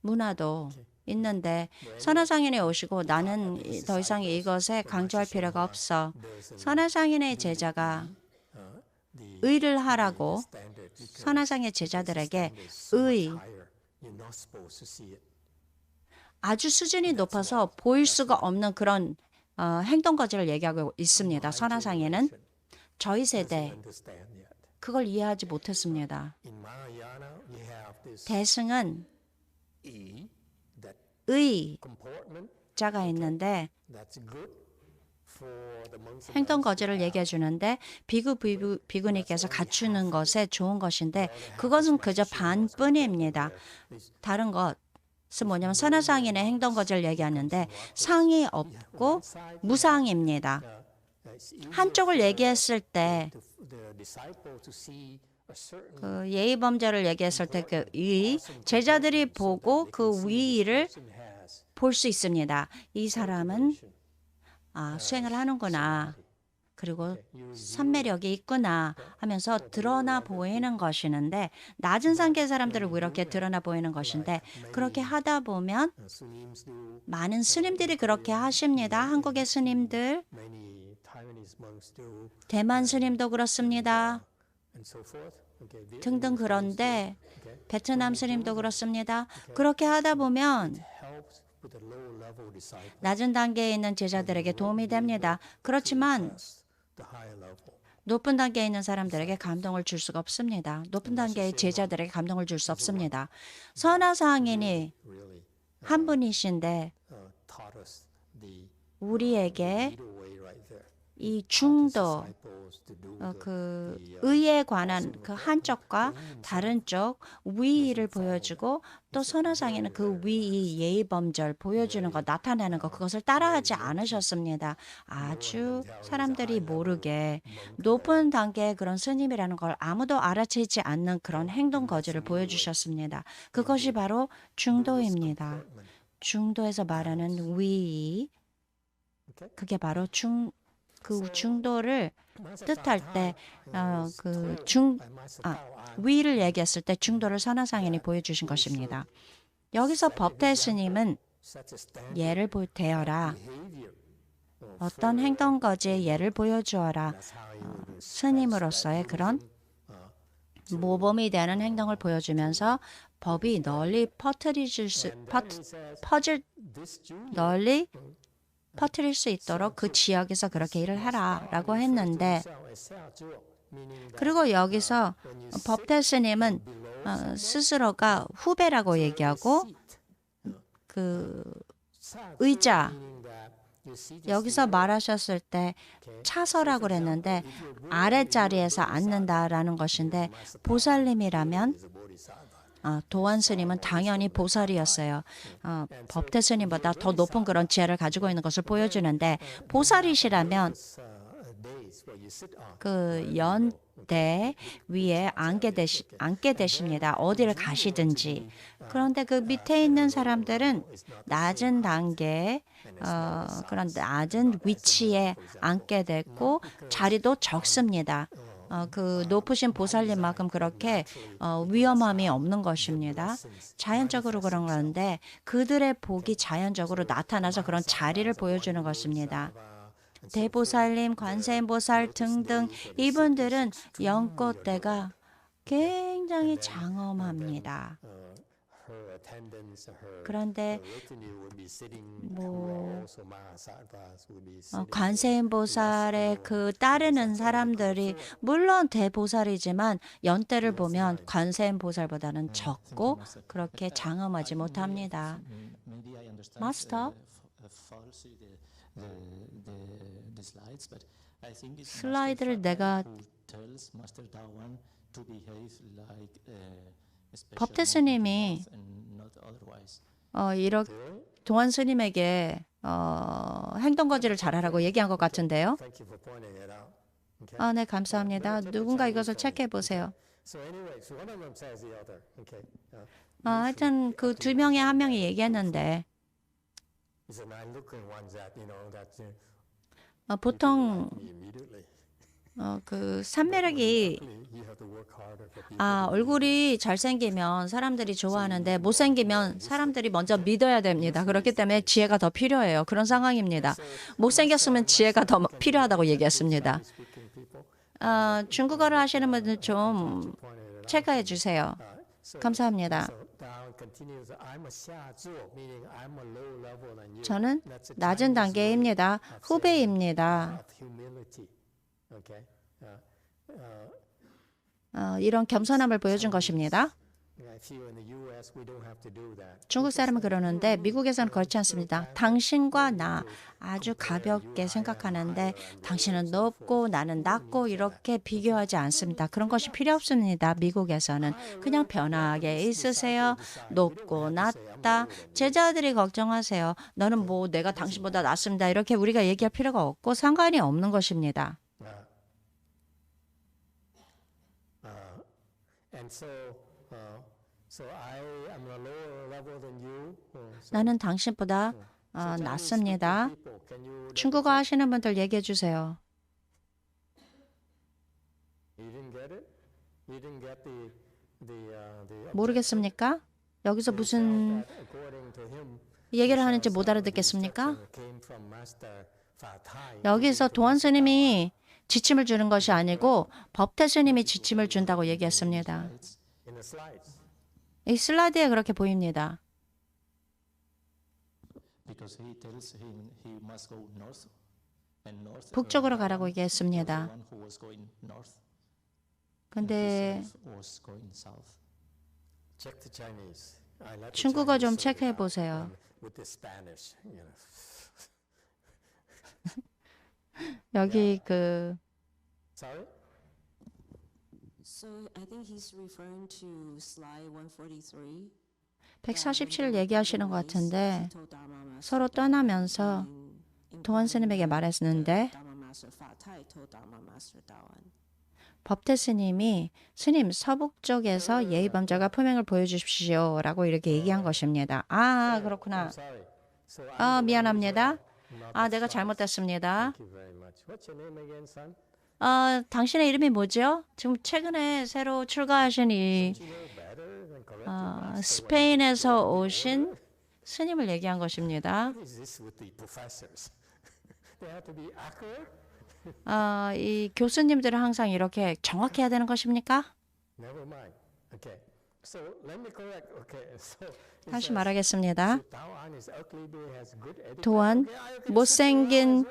문화도 있는데 선화상인이 오시고 나는 더 이상 이것에 강조할 필요가 없어. 선화상인의 제자가 의를 하라고 선화상의 제자들에게 아주 수준이 높아서 보일 수가 없는 그런 행동 거지를 얘기하고 있습니다. 선화상에는 저희 세대 그걸 이해하지 못했습니다. 대승은 의자가 있는데 행동 거지를 얘기해 주는데 비구니께서 갖추는 것에 좋은 것인데 그것은 그저 반뿐입니다. 다른 것은 뭐냐면 선화상인의 행동 거지를 얘기하는데 상이 없고 무상입니다. 한쪽을 얘기했을 때 그 예의 범죄를 얘기했을 때 그 위 제자들이 보고 그 위를 볼 수 있습니다. 이 사람은 수행을 하는구나. 그리고 선매력이 있구나 하면서 드러나 보이는 것이는데 낮은 상계의 사람들을 이렇게 드러나 보이는 것인데 그렇게 하다 보면 많은 스님들이 그렇게 하십니다. 한국의 스님들, 대만 스님도 그렇습니다. 등등. 그런데 베트남 스님도 그렇습니다. 그렇게 하다 보면 낮은 단계에 있는 제자들에게 도움이 됩니다. 그렇지만 높은 단계에 있는 사람들에게 감동을 줄 수가 없습니다. 높은 단계의 제자들에게 감동을 줄 수 없습니다. 선화상인이 한 분이신데 우리에게 이 중도 그 의에 관한 그 한쪽과 다른 쪽 위의를 보여주고 또 선화상에는 그 위의 예의 범절 보여주는 것 나타내는 것 그것을 따라하지 않으셨습니다. 아주 사람들이 모르게 높은 단계의 그런 스님이라는 걸 아무도 알아채지 않는 그런 행동 거지를 보여주셨습니다. 그것이 바로 중도입니다. 중도에서 말하는 위의 그게 바로 그 중도를 뜻할 때 위를 얘기했을 때 중도를 선화상인이 보여주신 것입니다. 여기서 법태 스님은 예를 대어라. 어떤 행동 거지의 예를 보여주어라. 스님으로서의 그런 모범이 되는 행동을 보여주면서 법이 널리 퍼뜨릴 수 있도록 그 지역에서 그렇게 일을 하라라고 했는데 그리고 여기서 법태 스님은 스스로가 후배라고 얘기하고 그 의자 여기서 말하셨을 때 차서라고 그랬는데 아랫자리에서 앉는다라는 것인데 보살님이라면 도안 스님은 당연히 보살이었어요. 법태 스님보다 더 높은 그런 지혜를 가지고 있는 것을 보여주는데 보살이시라면 그 연대 위에 앉게 되십니다. 어디를 가시든지. 그런데 그 밑에 있는 사람들은 낮은 단계, 그런 낮은 위치에 앉게 됐고 자리도 적습니다. 그 높으신 보살님만큼 그렇게 위험함이 없는 것입니다. 자연적으로 그런 건데 그들의 복이 자연적으로 나타나서 그런 자리를 보여주는 것입니다. 대보살님, 관세음보살 등등 이분들은 연꽃대가 굉장히 장엄합니다. 그런데 관세음보살의 그 따르는 사람들이 물론 대보살이지만 연대를 보면 관세음보살보다는 적고 그렇게 장엄하지 못합니다. 마스터? 슬라이드를 내가 법태 스님이 이렇게 도안 스님에게 행동 거지를 잘하라고 얘기한 것 같은데요. 네, 감사합니다. 누군가 이것을 체크해 보세요. 하여튼 그 두 명의 한 명이 얘기했는데 보통 그 산매력이 얼굴이 잘생기면 사람들이 좋아하는데 못생기면 사람들이 먼저 믿어야 됩니다. 그렇기 때문에 지혜가 더 필요해요. 그런 상황입니다. 못생겼으면 지혜가 더 필요하다고 얘기했습니다. 중국어를 하시는 분들 좀 체크해 주세요. 감사합니다. 저는 낮은 단계입니다. 후배입니다. 이런 겸손함을 보여준 것입니다. 중국 사람은 그러는데 미국에서는 그렇지 않습니다. 당신과 나 아주 가볍게 생각하는데 당신은 높고 나는 낮고 이렇게 비교하지 않습니다. 그런 것이 필요 없습니다. 미국에서는 그냥 편하게 있으세요. 높고 낮다. 제자들이 걱정하세요. 너는 뭐 내가 당신보다 낫습니다. 이렇게 우리가 얘기할 필요가 없고 상관이 없는 것입니다. 나는 당신보다 낫습니다. 중국어 하시는 분들 얘기해 주세요. 모르겠습니까? 여기서 무슨 얘기를 하는지 못 알아듣겠습니까? 여기서 도안 스님이 지침을 주는 것이 아니고 법태 스님이 지침을 준다고 얘기했습니다. 이 슬라이드에 그렇게 보입니다. 북쪽으로 가라고 얘기했습니다. 근데 중국어 좀 체크해 보세요. 여기 그 So I think he's referring to slide 143. 147을 얘기하시는 것 같은데 서로 떠나면서 도안 스님에게 말했는데 법태 스님이 스님 서북 쪽에서 예의범절과 품행을 보여주십시오 라고 이렇게 얘기한 것입니다. 그렇구나. 미안합니다. 내가 잘못했습니다. 당신의 이름이 뭐죠? 지금 최근에 새로 출가하신 이 스페인에서 오신 스님을 얘기한 것입니다. 이 교수님들은 항상 이렇게 정확해야 되는 것입니까? 다시 말하겠습니다. 도안, 못생긴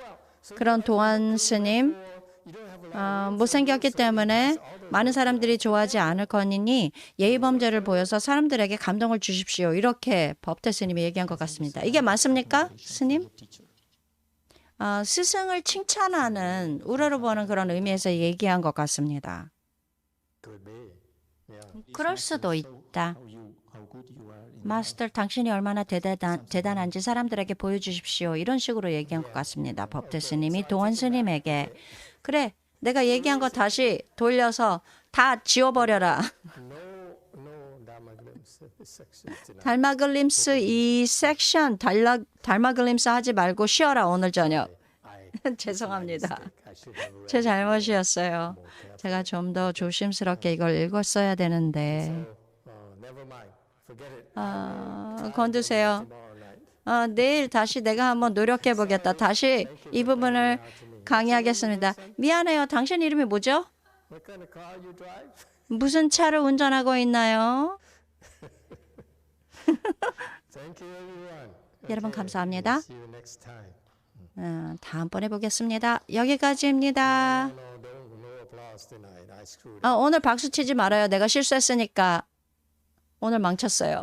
그런 도안 스님, 못생겼기 때문에 많은 사람들이 좋아하지 않을 거니 예의범절을 보여서 사람들에게 감동을 주십시오. 이렇게 법태 스님이 얘기한 것 같습니다. 이게 맞습니까, 스님? 스승을 칭찬하는, 우러러보는 그런 의미에서 얘기한 것 같습니다. 그럴 수도 있다. 마스터, 당신이 얼마나 대단한지 사람들에게 보여주십시오. 이런 식으로 얘기한 것 같습니다. 법트 스님이 도원 스님에게. 그래, 내가 얘기한 거 다시 돌려서 다 지워버려라. 달마글림스 이 섹션 달마글림스 하지 말고 쉬어라 오늘 저녁. 죄송합니다. 제 잘못이었어요. 제가 좀 더 조심스럽게 이걸 읽었어야 되는데. 건두세요. 내일 다시 내가 한번 노력해 보겠다. 다시 이 부분을 강의하겠습니다. 미안해요. 당신 이름이 뭐죠? 무슨 차를 운전하고 있나요? 여러분 감사합니다. 다음번에 보겠습니다. 여기까지입니다. 오늘 박수 치지 말아요. 내가 실수했으니까 오늘 망쳤어요.